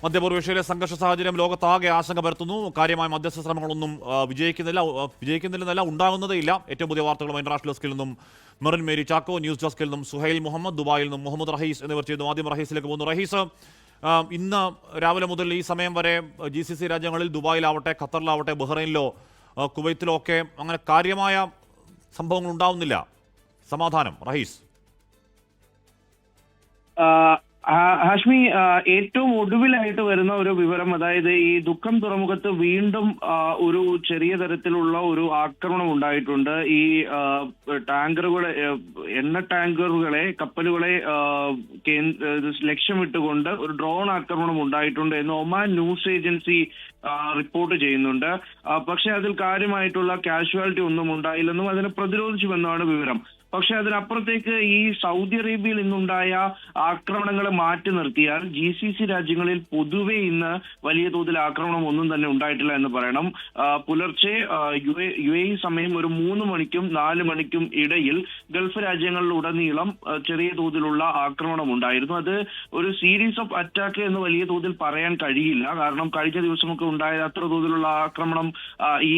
മധ്യപൂർവേഷ്യയിലെ സംഘർഷ സാഹചര്യം ലോകത്താകെ ആശങ്ക പരത്തുന്നു. കാര്യമായ മധ്യസ്ഥ ശ്രമങ്ങളൊന്നും വിജയിക്കുന്നില്ലെന്നല്ല, ഉണ്ടാകുന്നതേയില്ല. ഏറ്റവും പുതിയ വാർത്തകളും ഇന്റർനാഷണൽ ഡെസ്കിൽ നിന്നും മെറിൻ മേരി ചാക്കോ, ന്യൂസ് ഡെസ്കിൽ നിന്നും സുഹൈൽ മുഹമ്മദ്, ദുബായിൽ നിന്നും മുഹമ്മദ് റഹീസ് എന്നിവർ ചെയ്യുന്നു. ആദ്യം റഹീസിലേക്ക് പോകുന്നു. റഹീസ്, ഇന്ന് രാവിലെ മുതൽ ഈ സമയം വരെ GCC രാജ്യങ്ങളിൽ ദുബായിലാവട്ടെ, ഖത്തറിലാവട്ടെ, ബഹ്റൈനിലോ കുവൈത്തിലോ ഒക്കെ അങ്ങനെ കാര്യമായ സംഭവങ്ങൾ ഉണ്ടാവുന്നില്ല. സമാധാനം. റഹീസ്. ഹാഷ്മി, ഏറ്റവും ഒടുവിലായിട്ട് വരുന്ന ഒരു വിവരം, അതായത് ഈ ദുഃഖം തുറമുഖത്ത് വീണ്ടും ഒരു ചെറിയ തരത്തിലുള്ള ഒരു ആക്രമണം ഉണ്ടായിട്ടുണ്ട്. ഈ ടാങ്കറുകളെ, എണ്ണ ടാങ്കറുകളെ, കപ്പലുകളെ ലക്ഷ്യമിട്ടുകൊണ്ട് ഒരു ഡ്രോൺ ആക്രമണം ഉണ്ടായിട്ടുണ്ട് എന്ന് ഒമാൻ ന്യൂസ് ഏജൻസി റിപ്പോർട്ട് ചെയ്യുന്നുണ്ട്. പക്ഷെ അതിൽ കാര്യമായിട്ടുള്ള കാഷ്വാലിറ്റി ഒന്നും ഉണ്ടായില്ലെന്നും അതിനെ പ്രതിരോധിച്ചുവെന്നാണ് വിവരം. പക്ഷെ അതിനപ്പുറത്തേക്ക് ഈ സൗദി അറേബ്യയിൽ ഇന്നുണ്ടായ ആക്രമണങ്ങളെ മാറ്റി നിർത്തിയാൽ GCC രാജ്യങ്ങളിൽ പൊതുവെ ഇന്ന് വലിയ തോതിൽ ആക്രമണം ഒന്നും തന്നെ ഉണ്ടായിട്ടില്ല എന്ന് പറയണം. പുലർച്ചെ UAE സമയം ഒരു 3 മണിക്കും 4 മണിക്കും ഇടയിൽ ഗൾഫ് രാജ്യങ്ങളിലുടനീളം ചെറിയ തോതിലുള്ള ആക്രമണം ഉണ്ടായിരുന്നു. അത് ഒരു സീരീസ് ഓഫ് അറ്റാക്ക് എന്ന് വലിയ തോതിൽ പറയാൻ കഴിയില്ല. കാരണം കഴിഞ്ഞ ദിവസമൊക്കെ ഉണ്ടായ അത്ര തോതിലുള്ള ആക്രമണം ഈ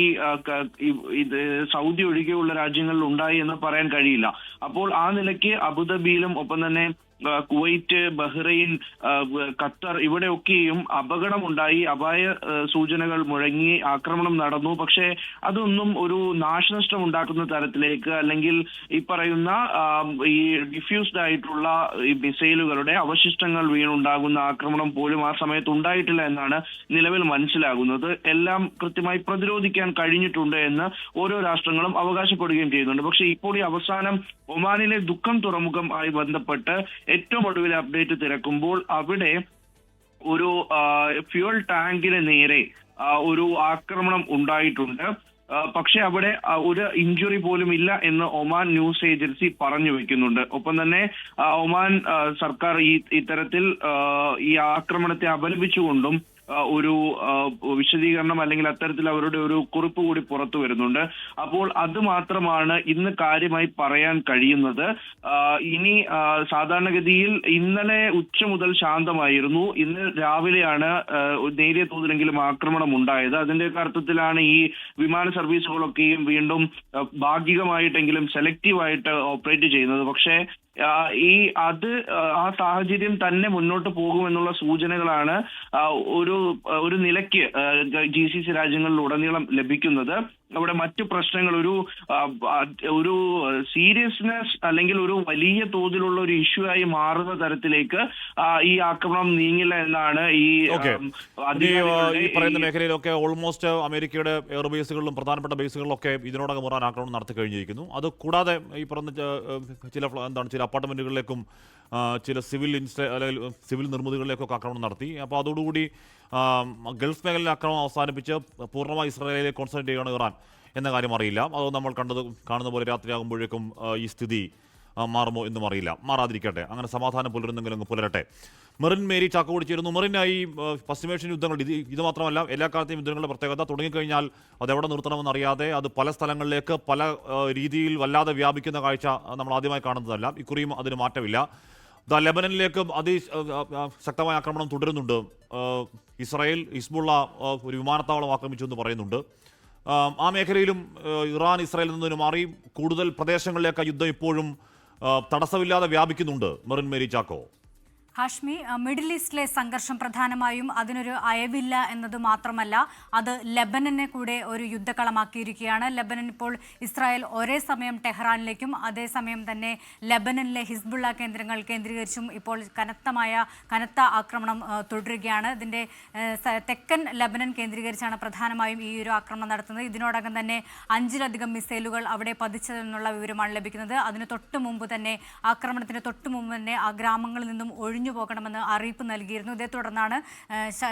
സൗദി ഒഴികെയുള്ള രാജ്യങ്ങളിൽ ഉണ്ടായി എന്ന് പറയാൻ കഴിയില്ല. അപ്പോൾ ആ നിലയ്ക്ക് അബുദാബിയിലും ഒപ്പം തന്നെ കുവൈറ്റ്, ബഹ്റൈൻ, ഖത്തർ ഇവിടെയൊക്കെയും അപകടമുണ്ടായി, അപായ സൂചനകൾ മുഴങ്ങി, ആക്രമണം നടന്നു. പക്ഷേ അതൊന്നും ഒരു നാശനഷ്ടം ഉണ്ടാക്കുന്ന തരത്തിലേക്ക്, അല്ലെങ്കിൽ ഈ പറയുന്ന ഈ ഡിഫ്യൂസ്ഡ് ആയിട്ടുള്ള ഈ മിസൈലുകളുടെ അവശിഷ്ടങ്ങൾ വീണുണ്ടാകുന്ന ആക്രമണം പോലും ആ സമയത്ത് ഉണ്ടായിട്ടില്ല എന്നാണ് നിലവിൽ മനസ്സിലാകുന്നത്. എല്ലാം കൃത്യമായി പ്രതിരോധിക്കാൻ കഴിഞ്ഞിട്ടുണ്ട് എന്ന് ഓരോ രാഷ്ട്രങ്ങളും അവകാശപ്പെടുകയും ചെയ്യുന്നുണ്ട്. പക്ഷേ ഇപ്പോൾ ഈ അവസാനം ഒമാനിലെ ദുഃഖം തുറമുഖം ആയി ബന്ധപ്പെട്ട് ഏറ്റവും ഒടുവിൽ അപ്ഡേറ്റ് തിരക്കുമ്പോൾ അവിടെ ഒരു ഫ്യൂൽ ടാങ്കിന് നേരെ ഒരു ആക്രമണം ഉണ്ടായിട്ടുണ്ട്. പക്ഷെ അവിടെ ഒരു ഇഞ്ചുറി പോലും ഇല്ല എന്ന് ഒമാൻ ന്യൂസ് ഏജൻസി പറഞ്ഞു വെക്കുന്നുണ്ട്. ഒപ്പം തന്നെ ഒമാൻ സർക്കാർ ഇത്തരത്തിൽ ഈ ആക്രമണത്തെ അപലപിച്ചുകൊണ്ടും ഒരു വിശദീകരണം അല്ലെങ്കിൽ അത്തരത്തിൽ അവരുടെ ഒരു കുറിപ്പ് കൂടി പുറത്തു വരുന്നുണ്ട്. അപ്പോൾ അത് മാത്രമാണ് ഇന്ന് കാര്യമായി പറയാൻ കഴിയുന്നത്. ഇനി സാധാരണഗതിയിൽ ഇന്നലെ ഉച്ച മുതൽ ശാന്തമായിരുന്നു. ഇന്ന് രാവിലെയാണ് നേരിയ തോതിലെങ്കിലും ആക്രമണം ഉണ്ടായത്. അതിന്റെ അർത്ഥത്തിലാണ് ഈ വിമാന സർവീസുകളൊക്കെയും വീണ്ടും ഭാഗികമായിട്ടെങ്കിലും സെലക്റ്റീവായിട്ട് ഓപ്പറേറ്റ് ചെയ്യുന്നത്. പക്ഷേ ആ സാഹചര്യം തന്നെ മുന്നോട്ട് പോകുമെന്നുള്ള സൂചനകളാണ് ഒരു നിലയ്ക്ക് GCC രാജ്യങ്ങളിൽ ഉടനീളം ലഭിക്കുന്നത്. അവിടെ മറ്റു പ്രശ്നങ്ങൾ, ഒരു സീരിയസ്നെസ് അല്ലെങ്കിൽ ഒരു വലിയ തോതിലുള്ള ഒരു ഇഷ്യൂ ആയി മാറുന്ന തരത്തിലേക്ക് ഈ ആക്രമണം നീങ്ങില്ല എന്നാണ് ഈ പറയുന്ന മേഖലയിലൊക്കെ ഓൾമോസ്റ്റ് അമേരിക്കയുടെ എയർബേസുകളിലും പ്രധാനപ്പെട്ട ബേസുകളിലൊക്കെ ഇതിനോടകം ഇറാൻ ആക്രമണം നടത്തി കഴിഞ്ഞിരിക്കുന്നു. അത് കൂടാതെ ഈ പറഞ്ഞ ചില അപ്പാർട്ട്മെന്റുകളിലേക്കും ചില സിവിൽ നിർമ്മിതികളിലേക്കൊക്കെ ആക്രമണം നടത്തി. അപ്പോൾ അതോടുകൂടി ഗൾഫ് മേഖലയിലെ ആക്രമണം അവസാനിപ്പിച്ച് പൂർണ്ണമായി ഇസ്രായേലിനെ കോൺസെൻട്രേറ്റ് ചെയ്യണം ഇറാൻ എന്ന കാര്യം അറിയില്ല. അത് നമ്മൾ കാണുന്ന പോലെ രാത്രിയാകുമ്പോഴേക്കും ഈ സ്ഥിതി മാറുമോ എന്നും അറിയില്ല. മാറാതിരിക്കട്ടെ, അങ്ങനെ സമാധാനം പുലരുന്നെങ്കിലും പുലരട്ടെ. മെറിൻ മേരി ചാക്കോ കൂടി ചേരുന്നു. മെറിനായി പശ്ചിമേഷ്യൻ യുദ്ധങ്ങൾ ഇത് മാത്രമല്ല, എല്ലാ കാലത്തെയും യുദ്ധങ്ങളുടെ പ്രത്യേകത തുടങ്ങിക്കഴിഞ്ഞാൽ അതെവിടെ നിർത്തണമെന്ന് അറിയാതെ അത് പല സ്ഥലങ്ങളിലേക്ക് പല രീതിയിൽ വല്ലാതെ വ്യാപിക്കുന്ന കാഴ്ച നമ്മൾ ആദ്യമായി കാണുന്നതല്ല. ഇക്കുറിയും അതിന് മാറ്റമില്ല. ലെബനനിലേക്ക് ശക്തമായ ആക്രമണം തുടരുന്നുണ്ട്. ഇസ്രായേൽ ഹിസ്ബുള്ള ഒരു വിമാനത്താവളം ആക്രമിച്ചു എന്ന് പറയുന്നുണ്ട്. ആ മേഖലയിലും ഇറാൻ ഇസ്രായേലിൽ നിന്ന് മാറി കൂടുതൽ പ്രദേശങ്ങളിലേക്ക് യുദ്ധം ഇപ്പോഴും തടസ്സമില്ലാതെ വ്യാപിക്കുന്നുണ്ട്. മെറിൻ മേരി ചാക്കോ. ഹാഷ്മി, മിഡിൽ ഈസ്റ്റിലെ സംഘർഷം പ്രധാനമായും അതിനൊരു അയവില്ല എന്നത് മാത്രമല്ല, അത് ലെബനനെ കൂടെ ഒരു യുദ്ധക്കളമാക്കിയിരിക്കുകയാണ്. ലെബനൻ ഇപ്പോൾ ഇസ്രായേൽ ഒരേ സമയം ടെഹ്റാനിലേക്കും അതേസമയം തന്നെ ലെബനനിലെ ഹിസ്ബുള്ള കേന്ദ്രങ്ങൾ കേന്ദ്രീകരിച്ചും ഇപ്പോൾ കനത്ത ആക്രമണം തുടരുകയാണ്. ഇതിൻ്റെ തെക്കൻ ലെബനൻ കേന്ദ്രീകരിച്ചാണ് പ്രധാനമായും ഈ ഒരു ആക്രമണം നടത്തുന്നത്. ഇതിനോടകം തന്നെ 5ലധികം മിസൈലുകൾ അവിടെ പതിച്ചതെന്നുള്ള വിവരമാണ് ലഭിക്കുന്നത്. ആക്രമണത്തിന് തൊട്ടു മുമ്പ് തന്നെ ആ ഗ്രാമങ്ങളിൽ നിന്നും ഒഴിഞ്ഞു പോകണമെന്ന് അറിയിപ്പ് നൽകിയിരുന്നു. ഇതേ തുടർന്നാണ്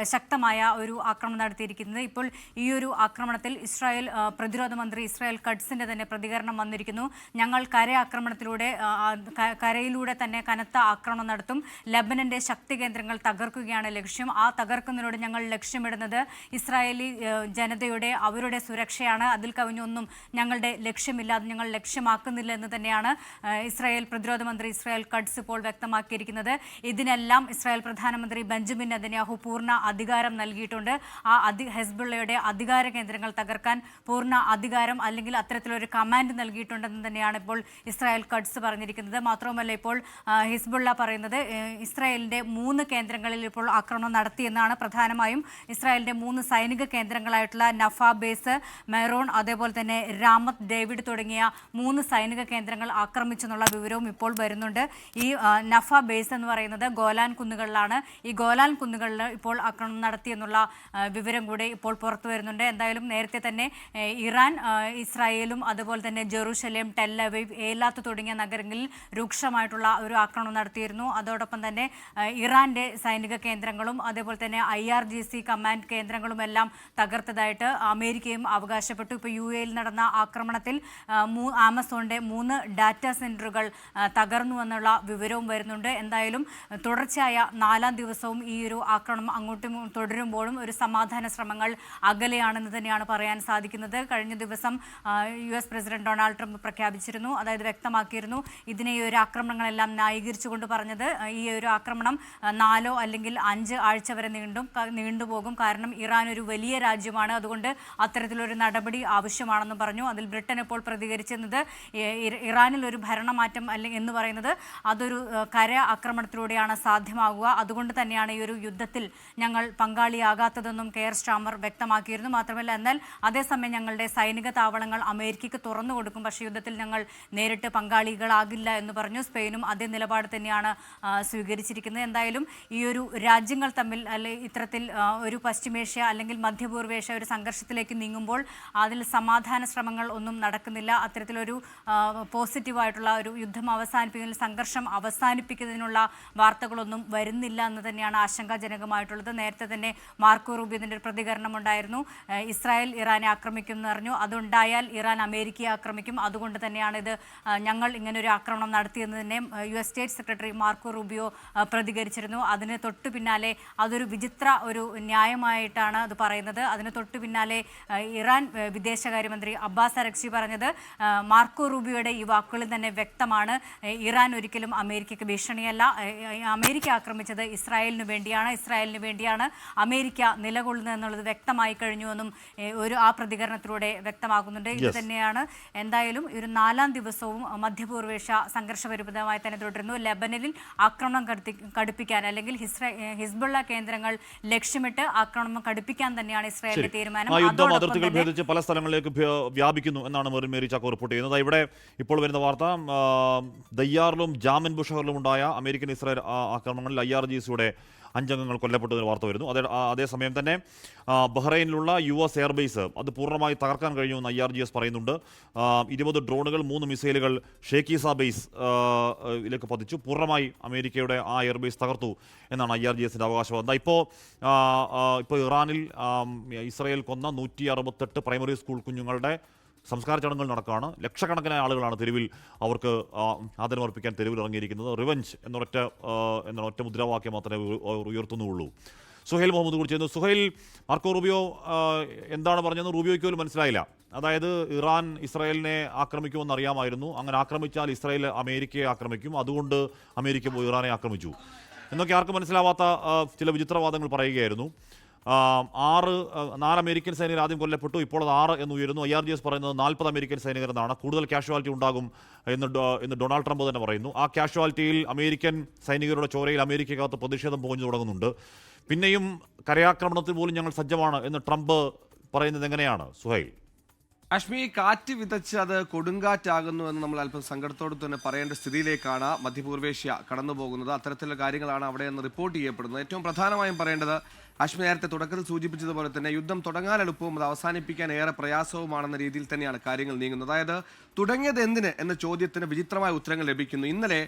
ശക്തമായ ഒരു ആക്രമണം നടത്തിയിരിക്കുന്നത്. ഇപ്പോൾ ഈ ഒരു ആക്രമണത്തിൽ ഇസ്രായേൽ പ്രതിരോധ മന്ത്രി ഇസ്രായേൽ കട്സിന്റെ തന്നെ പ്രതികരണം വന്നിരിക്കുന്നു. ഞങ്ങൾ കരയിലൂടെ തന്നെ കനത്ത ആക്രമണം നടത്തും. ലെബനന്റെ ശക്തി കേന്ദ്രങ്ങൾ തകർക്കുകയാണ് ലക്ഷ്യം. ആ തകർക്കുന്നതിലൂടെ ഞങ്ങൾ ലക്ഷ്യമിടുന്നത് ഇസ്രായേലി ജനതയുടെ അവരുടെ സുരക്ഷയാണ്. അതിൽ കവിഞ്ഞൊന്നും ഞങ്ങളുടെ ലക്ഷ്യമില്ല, അത് ഞങ്ങൾ ലക്ഷ്യമാക്കുന്നില്ല എന്ന് തന്നെയാണ് ഇസ്രായേൽ പ്രതിരോധ മന്ത്രി ഇസ്രായേൽ കട്സ് ഇപ്പോൾ വ്യക്തമാക്കിയിരിക്കുന്നത്. ഇതിന് ഇതിനെല്ലാം ഇസ്രായേൽ പ്രധാനമന്ത്രി ബെഞ്ചമിൻ നെതന്യാഹു പൂർണ്ണ അധികാരം നൽകിയിട്ടുണ്ട്. ഹെസ്ബുള്ളയുടെ അധികാര കേന്ദ്രങ്ങൾ തകർക്കാൻ പൂർണ്ണ അധികാരം അല്ലെങ്കിൽ അത്തരത്തിലൊരു കമാൻഡ് നൽകിയിട്ടുണ്ടെന്ന് തന്നെയാണ് ഇപ്പോൾ ഇസ്രായേൽ കട്സ് പറഞ്ഞിരിക്കുന്നത്. മാത്രവുമല്ല, ഇപ്പോൾ ഹിസ്ബുള്ള പറയുന്നത് ഇസ്രായേലിൻ്റെ 3 കേന്ദ്രങ്ങളിൽ ഇപ്പോൾ ആക്രമണം നടത്തിയെന്നാണ്. പ്രധാനമായും ഇസ്രായേലിൻ്റെ 3 സൈനിക കേന്ദ്രങ്ങളായിട്ടുള്ള നഫ ബേസ്, മെറോൺ, അതേപോലെ തന്നെ രാമത്ത് ഡേവിഡ് തുടങ്ങിയ 3 സൈനിക കേന്ദ്രങ്ങൾ ആക്രമിച്ചെന്നുള്ള വിവരവും ഇപ്പോൾ വരുന്നുണ്ട്. ഈ നഫ ബേസ് എന്ന് പറയുന്നത് ഗോലാൻ കുന്നുകളിലാണ്. ഈ ഗോലാൻ കുന്നുകളിൽ ഇപ്പോൾ ആക്രമണം നടത്തിയെന്നുള്ള വിവരം കൂടി ഇപ്പോൾ പുറത്തു വരുന്നുണ്ട്. എന്തായാലും നേരത്തെ തന്നെ ഇറാൻ ഇസ്രായേലും അതുപോലെ തന്നെ ജെറൂസലേം, ടെൽ അവീവ്, ഏലാത്ത് തുടങ്ങിയ നഗരങ്ങളിൽ രൂക്ഷമായിട്ടുള്ള ഒരു ആക്രമണം നടത്തിയിരുന്നു. അതോടൊപ്പം തന്നെ ഇറാന്റെ സൈനിക കേന്ദ്രങ്ങളും അതേപോലെ തന്നെ IRGC കമാൻഡ് കേന്ദ്രങ്ങളും എല്ലാം തകർത്തതായിട്ട് അമേരിക്കയും അവകാശപ്പെട്ടു. ഇപ്പോൾ UAE നടന്ന ആക്രമണത്തിൽ ആമസോണിന്റെ 3 ഡാറ്റാ സെന്ററുകൾ തകർന്നു എന്നുള്ള വിവരവും വരുന്നുണ്ട്. എന്തായാലും തുടർച്ചയായ 4ാം ദിവസവും ഈ ഒരു ആക്രമണം അങ്ങോട്ടും തുടരുമ്പോഴും ഒരു സമാധാന ശ്രമങ്ങൾ അകലെയാണെന്ന് തന്നെയാണ് പറയാൻ സാധിക്കുന്നത്. കഴിഞ്ഞ ദിവസം US പ്രസിഡന്റ് ഡൊണാൾഡ് ട്രംപ് പ്രഖ്യാപിച്ചിരുന്നു, അതായത് വ്യക്തമാക്കിയിരുന്നു, ഇതിനെ ഈ ഒരു ആക്രമണങ്ങളെല്ലാം ന്യായീകരിച്ചുകൊണ്ട് പറഞ്ഞത് ഈ ഒരു ആക്രമണം 4 അല്ലെങ്കിൽ 5 ആഴ്ച വരെ നീണ്ടുപോകും. കാരണം ഇറാൻ ഒരു വലിയ രാജ്യമാണ്, അതുകൊണ്ട് അത്തരത്തിലൊരു നടപടി ആവശ്യമാണെന്ന് പറഞ്ഞു. അതിൽ ബ്രിട്ടൻ ഇപ്പോൾ പ്രതികരിച്ചിരുന്നത് ഇറാനിൽ ഒരു ഭരണമാറ്റം അല്ലെങ്കിൽ എന്ന് പറയുന്നത് അതൊരു കര ആക്രമണത്തിലൂടെയാണ് സാധ്യമാകുക. അതുകൊണ്ട് തന്നെയാണ് ഈ ഒരു യുദ്ധത്തിൽ ഞങ്ങൾ പങ്കാളിയാകാത്തതെന്നും കെയർ സ്റ്റാമർ വ്യക്തമാക്കിയിരുന്നു. മാത്രമല്ല, എന്നാൽ അതേസമയം ഞങ്ങളുടെ സൈനിക താവളങ്ങൾ അമേരിക്കയ്ക്ക് തുറന്നു കൊടുക്കും, പക്ഷേ യുദ്ധത്തിൽ ഞങ്ങൾ നേരിട്ട് പങ്കാളികളാകില്ല എന്ന് പറഞ്ഞു. സ്പെയിനും അതേ നിലപാട് തന്നെയാണ് സ്വീകരിച്ചിരിക്കുന്നത്. എന്തായാലും ഈ ഒരു രാജ്യങ്ങൾ തമ്മിൽ ഇത്തരത്തിൽ ഒരു പശ്ചിമേഷ്യ അല്ലെങ്കിൽ മധ്യപൂർവേഷ്യ ഒരു സംഘർഷത്തിലേക്ക് നീങ്ങുമ്പോൾ അതിൽ സമാധാന ശ്രമങ്ങൾ ഒന്നും നടക്കുന്നില്ല. അത്തരത്തിലൊരു പോസിറ്റീവായിട്ടുള്ള ഒരു യുദ്ധം അവസാനിപ്പിക്കുന്നതിൽ, സംഘർഷം അവസാനിപ്പിക്കുന്നതിനുള്ള വാർത്തകളൊന്നും വരുന്നില്ല എന്ന് തന്നെയാണ് ആശങ്കാജനകമായിട്ടുള്ളത്. നേരത്തെ തന്നെ മാർക്കോ റൂബിയോന്റെ ഒരു പ്രതികരണം ഉണ്ടായിരുന്നു, ഇസ്രായേൽ ഇറാനെ ആക്രമിക്കുമെന്ന് പറഞ്ഞു. അതുണ്ടായാൽ ഇറാൻ അമേരിക്കയെ ആക്രമിക്കും, അതുകൊണ്ട് തന്നെയാണ് ഇത് ഞങ്ങൾ ഇങ്ങനൊരു ആക്രമണം നടത്തിയെന്ന് തന്നെ US state secretary Marco Rubio പ്രതികരിച്ചിരുന്നു. അതിന് തൊട്ടു പിന്നാലെ അതൊരു വിചിത്ര ഒരു ന്യായമായിട്ടാണ് അത് പറയുന്നത്. അതിന് തൊട്ടു പിന്നാലെ ഇറാൻ വിദേശകാര്യമന്ത്രി അബ്ബാസ് അരക്ചി പറഞ്ഞത് മാർക്കോ റൂബിയോയുടെ ഈ വാക്കുകളിൽ തന്നെ വ്യക്തമാണ്, ഇറാൻ ഒരിക്കലും അമേരിക്കയ്ക്ക് ഭീഷണിയല്ല, അമേരിക്ക ആക്രമിച്ചത് ഇസ്രായേലിന് വേണ്ടിയാണ് അമേരിക്ക നിലകൊള്ളുന്നത് എന്നുള്ളത് വ്യക്തമായി കഴിഞ്ഞുവെന്നും ആ പ്രതികരണത്തിലൂടെ വ്യക്തമാകുന്നുണ്ട്. ഇത് തന്നെയാണ് എന്തായാലും ഒരു 4ാം ദിവസവും മധ്യപൂർവേഷ്യ സംഘർഷപരിമിതമായി തന്നെ തുടരുന്നു. ലെബനനിൽ ആക്രമണം കടുപ്പിക്കാൻ അല്ലെങ്കിൽ ഹിസ്ബുള്ള കേന്ദ്രങ്ങൾ ലക്ഷ്യമിട്ട് ആക്രമണം കടുപ്പിക്കാൻ തന്നെയാണ് ഇസ്രായേലിന്റെ തീരുമാനം. യുദ്ധം അതിർത്തികൾ ഭേദിച്ച് പല സ്ഥലങ്ങളിലേക്ക് വ്യാപിക്കുന്നു എന്നാണ് മേരി ചാക്കോ റിപ്പോർട്ട് ചെയ്യുന്നത്. ഇവിടെ ഇപ്പോൾ വരുന്ന വാർത്ത, ദയ്യാറിലും ജാമിൻ ബുഷഹറിലും ഉണ്ടായ അമേരിക്കൻ ഇസ്രായേൽ ആക്രമണങ്ങളിൽ IRGCയുടെ 5 അംഗങ്ങൾ കൊല്ലപ്പെട്ടതിന് വാർത്ത വരുന്നു. അതേസമയം തന്നെ ബഹ്റൈനിലുള്ള US എയർബേസ് അത് പൂർണ്ണമായി തകർക്കാൻ കഴിഞ്ഞുവെന്ന് IRGS പറയുന്നുണ്ട്. 20 ഡ്രോണുകൾ, 3 മിസൈലുകൾ ഷേഖീസ ബേസ് ിലേക്ക് പതിച്ചു. പൂർണ്ണമായി അമേരിക്കയുടെ ആ എയർബേസ് തകർത്തു എന്നാണ് IRGSന്റെ അവകാശവാദം. ഇപ്പോൾ ഇറാനിൽ ഇസ്രായേൽ കൊന്ന 168 പ്രൈമറി സ്കൂൾ കുഞ്ഞുങ്ങളുടെ സംസ്കാര ചടങ്ങുകൾ നടക്കുകയാണ്. ലക്ഷക്കണക്കിന് ആളുകളാണ് തെരുവിൽ അവർക്ക് ആദരമർപ്പിക്കാൻ തെരുവിൽ ഇറങ്ങിയിരിക്കുന്നത്. റിവഞ്ച് എന്നൊറ്റ മുദ്രാവാക്യം മാത്രമേ ഉയർത്തുന്നുള്ളൂ. സുഹൈൽ മുഹമ്മദ് കൂടി ചെയ്യുന്നു. സുഹൈൽ, മാർക്കോ റൂബിയോ എന്താണ് പറഞ്ഞതെന്ന് റൂബിയോയ്ക്ക് പോലും മനസ്സിലായില്ല. അതായത് ഇറാൻ ഇസ്രായേലിനെ ആക്രമിക്കുമെന്ന് അറിയാമായിരുന്നു, അങ്ങനെ ആക്രമിച്ചാൽ ഇസ്രായേൽ അമേരിക്കയെ ആക്രമിക്കും, അതുകൊണ്ട് അമേരിക്ക പോയി ഇറാനെ ആക്രമിച്ചു എന്നൊക്കെ ആർക്കും മനസ്സിലാവാത്ത ചില വിചിത്രവാദങ്ങൾ പറയുകയായിരുന്നു. 4 അമേരിക്കൻ സൈനികർ ആദ്യം കൊല്ലപ്പെട്ടു, ഇപ്പോൾ അത് 6 എന്ന് ഉയരുന്നു. IRGS പറയുന്നത് 40 അമേരിക്കൻ സൈനികർ എന്നാണ്. കൂടുതൽ കാഷ്വാലിറ്റി ഉണ്ടാകും എന്ന് ഡൊണാൾഡ് ട്രംപ് തന്നെ പറയുന്നു. ആ കാഷ്വാലിറ്റിയിൽ അമേരിക്കൻ സൈനികരുടെ ചോരയിൽ അമേരിക്കക്കകത്ത് പ്രതിഷേധം പുകഞ്ഞു തുടങ്ങുന്നുണ്ട്. പിന്നെയും കരയാക്രമണത്തിൽ പോലും ഞങ്ങൾ സജ്ജമാണ് എന്ന് ട്രംപ് പറയുന്നത് എങ്ങനെയാണ് സുഹൈൽ? അശ്മി, കാറ്റ് വിതച്ച് അത് കൊടുങ്കാറ്റാകുന്നു എന്ന് നമ്മൾ അല്പം സങ്കടത്തോട് തന്നെ പറയേണ്ട സ്ഥിതിയിലേക്കാണ് മധ്യപൂർവേഷ്യ കടന്നു പോകുന്നത്. അത്തരത്തിലുള്ള കാര്യങ്ങളാണ് അവിടെ നിന്ന് റിപ്പോർട്ട് ചെയ്യപ്പെടുന്നത്. ഏറ്റവും പ്രധാനമായും പറയേണ്ടത്, അശ്മി നേരത്തെ തുടക്കത്തിൽ സൂചിപ്പിച്ചതുപോലെ തന്നെ യുദ്ധം തുടങ്ങാൻ എളുപ്പവും അത് അവസാനിപ്പിക്കാൻ ഏറെ പ്രയാസവുമാണെന്ന രീതിയിൽ തന്നെയാണ് കാര്യങ്ങൾ നീങ്ങുന്നത്. അതായത് തുടങ്ങിയത് എന്തിന് എന്ന ചോദ്യത്തിന് വിചിത്രമായ ഉത്തരങ്ങൾ ലഭിക്കുന്നു. ഇന്നലെ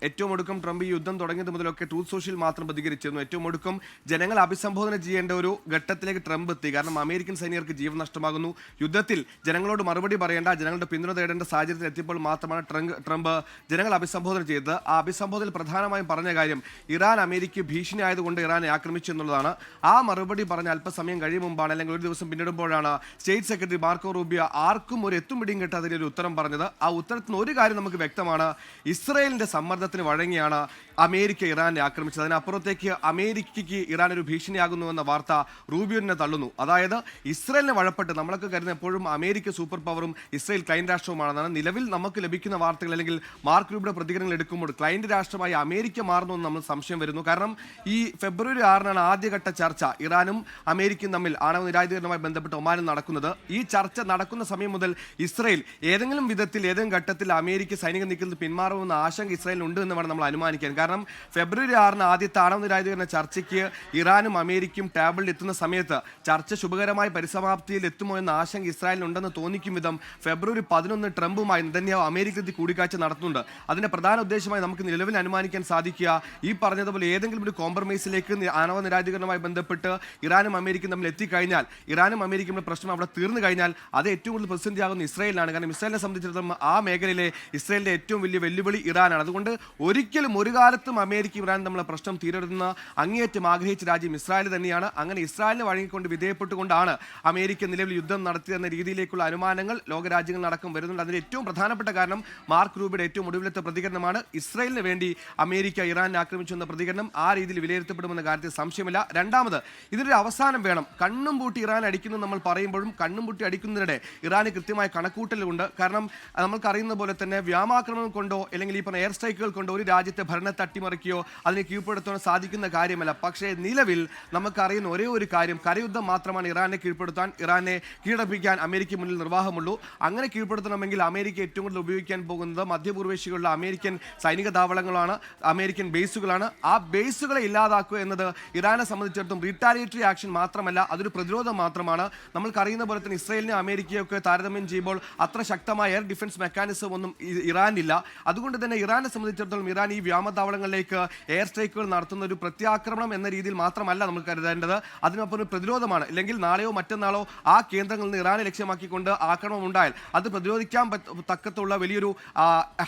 ഏറ്റവും ഒടുക്കം ട്രംപ് ഈ യുദ്ധം തുടങ്ങിയത് മുതലൊക്കെ ട്രൂത്ത് സോഷ്യൽ മാത്രം പ്രതികരിച്ചിരുന്നു. ഏറ്റവും ഒടുക്കം ജനങ്ങൾ അഭിസംബോധന ചെയ്യേണ്ട ഒരു ഘട്ടത്തിലേക്ക് ട്രംപ് എത്തി. കാരണം അമേരിക്കൻ സൈനികർക്ക് ജീവൻ നഷ്ടമാകുന്നു. യുദ്ധത്തിൽ ജനങ്ങളോട് മറുപടി പറയേണ്ട, ജനങ്ങളുടെ പിന്തുണ തേടേണ്ട സാഹചര്യത്തിൽ എത്തിയപ്പോൾ മാത്രമാണ് ട്രംപ് ജനങ്ങൾ അഭിസംബോധന ചെയ്തത്. ആ അഭിസംബോധനയിൽ പ്രധാനമായും പറഞ്ഞ കാര്യം ഇറാൻ അമേരിക്ക ഭീഷണി ആയതുകൊണ്ട് ഇറാനെ ആക്രമിച്ചു എന്നുള്ളതാണ്. എന്നുള്ളതാണ്. ആ മറുപടി പറഞ്ഞ അല്പസമയം കഴിയും മുമ്പാണ്, അല്ലെങ്കിൽ ഒരു ദിവസം പിന്നിടുമ്പോഴാണ് സ്റ്റേറ്റ് സെക്രട്ടറി മാർക്കോ റൂബിയോ ആർക്കും ഒരു എത്തും പിടിയും കിട്ടാത്ത ഒരു ഉത്തരം പറഞ്ഞത്. ആ ഉത്തരത്തിന് ഒരു കാര്യം നമുക്ക് വ്യക്തമാണ്, ഇസ്രയേലിന്റെ സമ്മർദ്ദത്തിന് വഴങ്ങിയാണ് അമേരിക്ക ഇറാനെ ആക്രമിച്ചത്. അതിനപ്പുറത്തേക്ക് അമേരിക്കയ്ക്ക് ഇറാൻ ഒരു ഭീഷണിയാകുന്നുവെന്ന വാർത്ത റൂബിയോനെ തള്ളുന്നു. അതായത് ഇസ്രയേലിനെ വഴപ്പെട്ട് നമ്മളൊക്കെ കരുതുന്ന എപ്പോഴും അമേരിക്ക സൂപ്പർ പവറും ഇസ്രയേൽ ക്ലൈന്റ് രാഷ്ട്രവുമാണെന്നാണ്. നിലവിൽ നമുക്ക് ലഭിക്കുന്ന വാർത്തകൾ അല്ലെങ്കിൽ മാർക്ക് റൂബിയുടെ പ്രതികരണങ്ങൾ എടുക്കുമ്പോൾ ക്ലൈന്റ് രാഷ്ട്രമായി അമേരിക്ക മാറുന്നു നമ്മൾ സംശയം വരുന്നു. കാരണം ഈ ഫെബ്രുവരി 6 ആദ്യഘട്ട ചർച്ച ഇറാനും അമേരിക്കയും തമ്മിൽ ആണവ നിരായുധീകരണവുമായി ബന്ധപ്പെട്ട് ഒമാനിൽ നടക്കുന്നത്. ഈ ചർച്ച നടക്കുന്ന സമയം മുതൽ ഇസ്രയേൽ ഏതെങ്കിലും വിധത്തിൽ ഏതെങ്കിലും ഘട്ടത്തിൽ അമേരിക്ക സൈനിക നീക്കത്തിൽ പിന്മാറുമെന്ന ആശങ്ക ഇസ്രയേലിനുണ്ട് എന്ന് വേണം നമ്മൾ അനുമാനിക്കാൻ. കാരണം ഫെബ്രുവരി 6 ആദ്യത്തെ ആണവ നിരായുധീകരണ ചർച്ചയ്ക്ക് ഇറാനും അമേരിക്കയും ടേബിളിൽ എത്തുന്ന സമയത്ത് ചർച്ച ശുഭകരമായ പരിസമാപ്തിയിൽ എത്തുമോ എന്ന ആശങ്ക ഇസ്രായേലിനുണ്ടെന്ന് തോന്നിക്കും വിധം ഫെബ്രുവരി 11 ട്രംപുമായി നെതന്യാഹു അമേരിക്കത്തിൽ കൂടിക്കാഴ്ച നടത്തുന്നുണ്ട്. അതിന്റെ പ്രധാന ഉദ്ദേശമായി നമുക്ക് നിലവിൽ അനുമാനിക്കാൻ സാധിക്കുക, ഈ പറഞ്ഞതുപോലെ ഏതെങ്കിലും ഒരു കോംപ്രമൈസിലേക്ക് ആണവ നിരായുധീകരണവുമായി ബന്ധപ്പെട്ട് ഇറാനും അമേരിക്കയും തമ്മിൽ എത്തിക്കഴിഞ്ഞാൽ, ഇറാനും അമേരിക്കയുടെ പ്രശ്നം അവിടെ തീർന്നു കഴിഞ്ഞാൽ അത് ഏറ്റവും കൂടുതൽ പ്രതിസന്ധിയാകുന്ന ഇസ്രായേലിനാണ്. കാരണം ഇസ്രായേലിനെ സംബന്ധിച്ചിടത്തോളം ആ മേഖലയിലെ ഇസ്രായേലിന്റെ ഏറ്റവും വലിയ വെല്ലുവിളി ഇറാനാണ്. അതുകൊണ്ട് ഒരിക്കലും ഒരു കാലത്തും അമേരിക്ക ഇറാൻ തമ്മിലുള്ള പ്രശ്നം തീരരുതെന്ന് അങ്ങേയറ്റം ആഗ്രഹിച്ച രാജ്യം ഇസ്രായേൽ തന്നെയാണ്. അങ്ങനെ ഇസ്രായേലിനെ വഴങ്ങിക്കൊണ്ട് വിധേയപ്പെട്ടുകൊണ്ടാണ് അമേരിക്ക നിലവിൽ യുദ്ധം നടത്തിയെന്ന രീതിയിലേക്കുള്ള അനുമാനങ്ങൾ ലോകരാജ്യങ്ങളിലടക്കം വരുന്നുണ്ട്. അതിന് ഏറ്റവും പ്രധാനപ്പെട്ട കാരണം മാർക്ക് റൂബിയുടെ ഏറ്റവും ഒടുവിലത്തെ പ്രതികരണമാണ്. ഇസ്രായേലിന് വേണ്ടി അമേരിക്ക ഇറാനെ ആക്രമിച്ചു എന്ന പ്രതികരണം ആ രീതിയിൽ വിലയിരുത്തപ്പെടുമെന്ന കാര്യത്തിൽ സംശയമില്ല. രണ്ടാമത്, ഇതിനൊരു അവസാനം വേണം. കണ്ണും പൂട്ടി ഇറാൻ അടിക്കുന്നു നമ്മൾ പറയുമ്പോഴും കണ്ണും പൂട്ടി അടിക്കുന്നതിനിടെ ഇറാന് കൃത്യമായ കണക്കൂട്ടലുണ്ട്. കാരണം നമുക്കറിയുന്ന പോലെ തന്നെ വ്യോമാക്രമണം കൊണ്ടോ അല്ലെങ്കിൽ ഈ പറഞ്ഞ എയർ സ്ട്രൈക്കുകൾ കൊണ്ടോ ഒരു രാജ്യത്തെ ഭരണത്തെ അട്ടിമറിക്കുകയോ അതിനെ കീഴ്പ്പെടുത്താൻ സാധിക്കുന്ന കാര്യമല്ല. പക്ഷേ നിലവിൽ നമുക്കറിയുന്ന ഒരേ ഒരു കാര്യം, കരയുദ്ധം മാത്രമാണ് ഇറാനെ കീഴ്പ്പെടുത്താൻ, ഇറാനെ കീഴടപ്പിക്കാൻ അമേരിക്ക മുന്നിൽ നിർവാഹമുള്ളൂ. അങ്ങനെ കീഴ്പ്പെടുത്തണമെങ്കിൽ അമേരിക്ക ഏറ്റവും കൂടുതൽ ഉപയോഗിക്കാൻ പോകുന്നത് മധ്യപൂർവേഷ്യകളിലെ അമേരിക്കൻ സൈനിക താവളങ്ങളാണ്, അമേരിക്കൻ ബേസുകളാണ്. ആ ബേസുകളെ ഇല്ലാതാക്കുക എന്നത് ഇറാനെ സംബന്ധിച്ചിടത്തോളം റീറ്റാലിയേറ്ററി ആക്ഷൻ മാത്രമല്ല, അതൊരു പ്രതിരോധം മാത്രമാണ്. നമ്മൾക്കറിയുന്ന പോലെ തന്നെ ഇസ്രയേലിനെ അമേരിക്കയൊക്കെ താരതമ്യം ചെയ്യുമ്പോൾ അത്ര ശക്തമായ എയർ ഡിഫൻസ് മെക്കാനിസം ഒന്നും ഇറാനില്ല. അതുകൊണ്ട് തന്നെ ഇറാനെ സംബന്ധിച്ചിടത്തോളം ഇറാൻ ഈ വ്യോമതാവളങ്ങളിലേക്ക് എയർ സ്ട്രൈക്കുകൾ നടത്തുന്ന ഒരു പ്രത്യാക്രമണം എന്ന രീതിയിൽ മാത്രമല്ല നമ്മൾ കരുതേണ്ടത്, അതിനൊപ്പം ഒരു പ്രതിരോധമാണ്. ഇല്ലെങ്കിൽ നാളെയോ മറ്റന്നാളോ ആ കേന്ദ്രങ്ങളിൽ നിന്ന് ഇറാനെ ലക്ഷ്യമാക്കിക്കൊണ്ട് ആക്രമണം ഉണ്ടായാൽ അത് പ്രതിരോധിക്കാൻ തക്കത്തുള്ള വലിയൊരു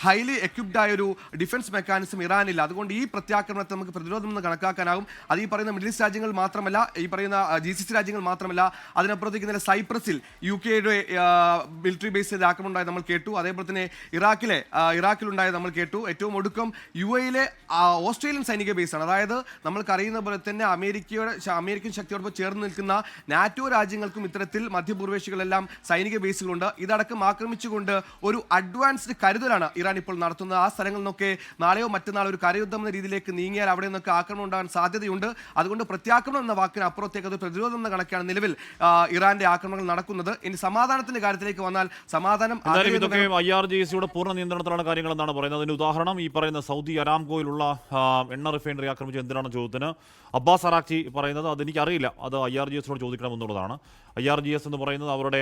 ഹൈലി എക്വിപ്ഡ് ആയ ഒരു ഡിഫൻസ് മെക്കാനിസം ഇറാനില്ല. അതുകൊണ്ട് ഈ പ്രത്യാക്രമണത്തെ നമുക്ക് പ്രതിരോധം എന്ന് കണക്കാക്കാനാകും. അത് ഈ പറയുന്ന മിഡിൽ ഈസ്റ്റ് രാജ്യങ്ങൾ മാത്രമല്ല, ഈ പറയുന്ന GCC രാജ്യങ്ങൾ മാത്രമല്ല, അതിനപ്പുറത്തേക്ക് ഇന്നലെ സൈപ്രസിൽ UK-യുടെ മിലിറ്ററി ബേസിൽ ആക്രമണം ഉണ്ടായത് നമ്മൾ കേട്ടു. അതേപോലെ തന്നെ ഇറാഖിലുണ്ടായത് നമ്മൾ കേട്ടു. ഏറ്റവും ഒടുക്കം UAE-യിലെ ഓസ്ട്രേലിയൻ സൈനിക ബേസാണ്. അതായത് നമ്മൾക്കറിയുന്ന പോലെ തന്നെ അമേരിക്കൻ ശക്തിയോടൊപ്പം ചേർന്ന് നിൽക്കുന്ന നാറ്റോ രാജ്യങ്ങൾക്കും ഇത്തരത്തിൽ മധ്യപൂർവേഷ്യകളെല്ലാം സൈനിക ബേസുകളുണ്ട്. ഇതടക്കം ആക്രമിച്ചുകൊണ്ട് ഒരു അഡ്വാൻസ്ഡ് കരുതലാണ് ഇറാൻ ഇപ്പോൾ നടത്തുന്നത്. ആ സ്ഥലങ്ങളിൽ നിന്നൊക്കെ നാളെയോ മറ്റന്നാളോ ഒരു കരയുദ്ധം എന്ന രീതിയിലേക്ക് നീങ്ങിയാൽ അവിടെ നിന്നൊക്കെ ആക്രമണം ഉണ്ടാകാൻ സാധ്യതയുണ്ട്. അതുകൊണ്ട് പ്രത്യാക്രമണം എന്ന വാക്കിന് അപ്പുറത്തേക്ക് അത് പ്രതിരോധം എന്ന കണക്കാണ് നിലവിൽ ഇറാന്റെ ആക്രമണങ്ങൾ നടക്കുന്നത്. ഇനി സമാധാനത്തിന്റെ കാര്യത്തിലേക്ക് വന്നാൽ സമാധാനം ഇതൊക്കെ IRGCയുടെ പൂർണ്ണ നിയന്ത്രണത്തിലാണ് കാര്യങ്ങൾ എന്നാണ് പറയുന്നത്. അതിന് ഉദാഹരണം ഈ പറയുന്ന സൗദി അരാംകോയിലുള്ള എണ്ണ റിഫൈനറി ആക്രമിച്ച എന്തിനാണ് ചോദ്യത്തിന് അബ്ബാസ് അറാക്ചി പറയുന്നത് അതെനിക്കറിയില്ല, അത് IRGCയോട് ചോദിക്കണമെന്നുള്ളതാണ്. IRGC എന്ന് പറയുന്നത് അവരുടെ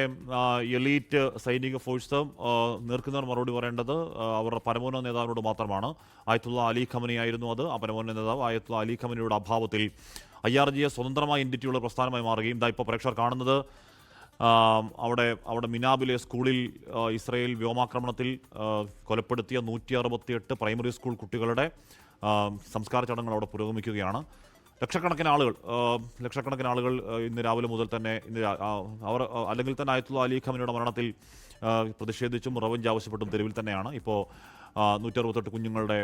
എലീറ്റ് സൈനിക ഫോഴ്സ് നേർക്കുന്നവർ മറുപടി പറയേണ്ടത് അവരുടെ പരമോന്നത നേതാവിനോട് മാത്രമാണ്. ആയത്തുള്ള അലി ഖമനി ആയിരുന്നു അത്. ആ പരമോന്നത നേതാവ് ആയത്തുള്ള അലി ഖമനിയുടെ അഭാവത്തിൽ IRGC സ്വതന്ത്രമായ എൻറ്റിറ്റിയുള്ള പ്രസ്ഥാനമായി മാറുകയും ഇപ്പോൾ പ്രേക്ഷകർ കാണുന്നത് അവിടെ മിനാബിലെ സ്കൂളിൽ ഇസ്രയേൽ വ്യോമാക്രമണത്തിൽ കൊലപ്പെടുത്തിയ 168 പ്രൈമറി സ്കൂൾ കുട്ടികളുടെ സംസ്കാര ചടങ്ങുകൾ അവിടെ പുരോഗമിക്കുകയാണ്. ലക്ഷക്കണക്കിന് ആളുകൾ ഇന്ന് രാവിലെ മുതൽ തന്നെ അവർ അല്ലെങ്കിൽ തന്നെ ആയത്തുള്ള അലി ഖമനിയുടെ മരണത്തിൽ പ്രതിഷേധിച്ചും റവഞ്ച് ആവശ്യപ്പെട്ടും തെരുവിൽ തന്നെയാണ്. ഇപ്പോൾ 168 കുഞ്ഞുങ്ങളുടെ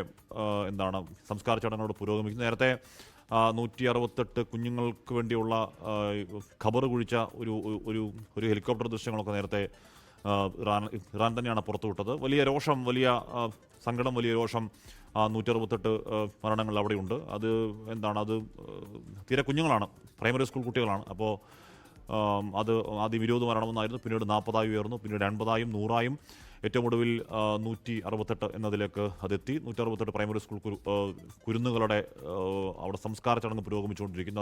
സംസ്കാര ചടങ്ങുകളോട് പുരോഗമിക്കുന്നു. നേരത്തെ 168 കുഞ്ഞുങ്ങൾക്ക് വേണ്ടിയുള്ള ഖബർ കുഴിച്ച ഒരു ഹെലികോപ്റ്റർ ദൃശ്യങ്ങളൊക്കെ നേരത്തെ ഇറാൻ തന്നെയാണ് പുറത്തുവിട്ടത്. വലിയ രോഷം, വലിയ സങ്കടം, വലിയ രോഷം 168 മരണങ്ങൾ അവിടെയുണ്ട്. അത് തീരെ കുഞ്ഞുങ്ങളാണ്, പ്രൈമറി സ്കൂൾ കുട്ടികളാണ്. അപ്പോൾ അത് ആദ്യം 20 മരണമെന്നായിരുന്നു, പിന്നീട് 40 ഉയർന്നു, പിന്നീട് 80 100 ഏറ്റവും ഒടുവിൽ 168 എന്നതിലേക്ക് അതെത്തി. 168 പ്രൈമറി സ്കൂൾ കുരുന്നുകളുടെ അവിടെ സംസ്കാര ചടങ്ങ് പുരോഗമിച്ചുകൊണ്ടിരിക്കുന്നു.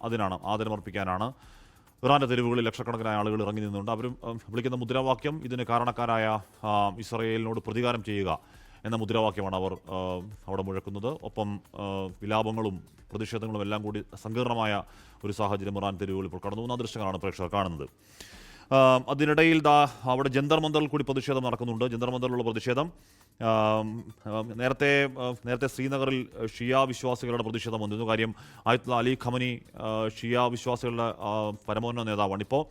അതിനാണ് ആദരമർപ്പിക്കാനാണ് ഇറാന്റെ തെരുവുകളിൽ ലക്ഷക്കണക്കിനായ ആളുകൾ ഇറങ്ങി നിന്നുണ്ട്. അവരും വിളിക്കുന്ന മുദ്രാവാക്യം ഇതിന് കാരണക്കാരായ ഇസ്രയേലിനോട് പ്രതികാരം ചെയ്യുക എന്ന മുദ്രാവാക്യമാണ് അവർ അവിടെ മുഴക്കുന്നത്. ഒപ്പം വിലാപങ്ങളും പ്രതിഷേധങ്ങളും എല്ലാം കൂടി സങ്കീർണമായ ഒരു സാഹചര്യം ഇറാൻ തെരുവുകളിൽ ഇപ്പോൾ കടന്നു പോകുന്ന ദൃശ്യങ്ങളാണ് പ്രേക്ഷകർ കാണുന്നത്. അതിനിടയിൽ അവിടെ ജന്തർ മന്ദറിൽ കൂടി പ്രതിഷേധം നടക്കുന്നുണ്ട്. ജന്തർ മന്ദറിലുള്ള പ്രതിഷേധം നേരത്തെ ശ്രീനഗറിൽ ഷിയ വിശ്വാസികളുടെ പ്രതിഷേധം വന്നിരുന്നു. കാര്യം ആയത്തുള്ള അലി ഖമനി ഷിയ വിശ്വാസികളുടെ പരമോന്നത നേതാവാണ്. ഇപ്പോൾ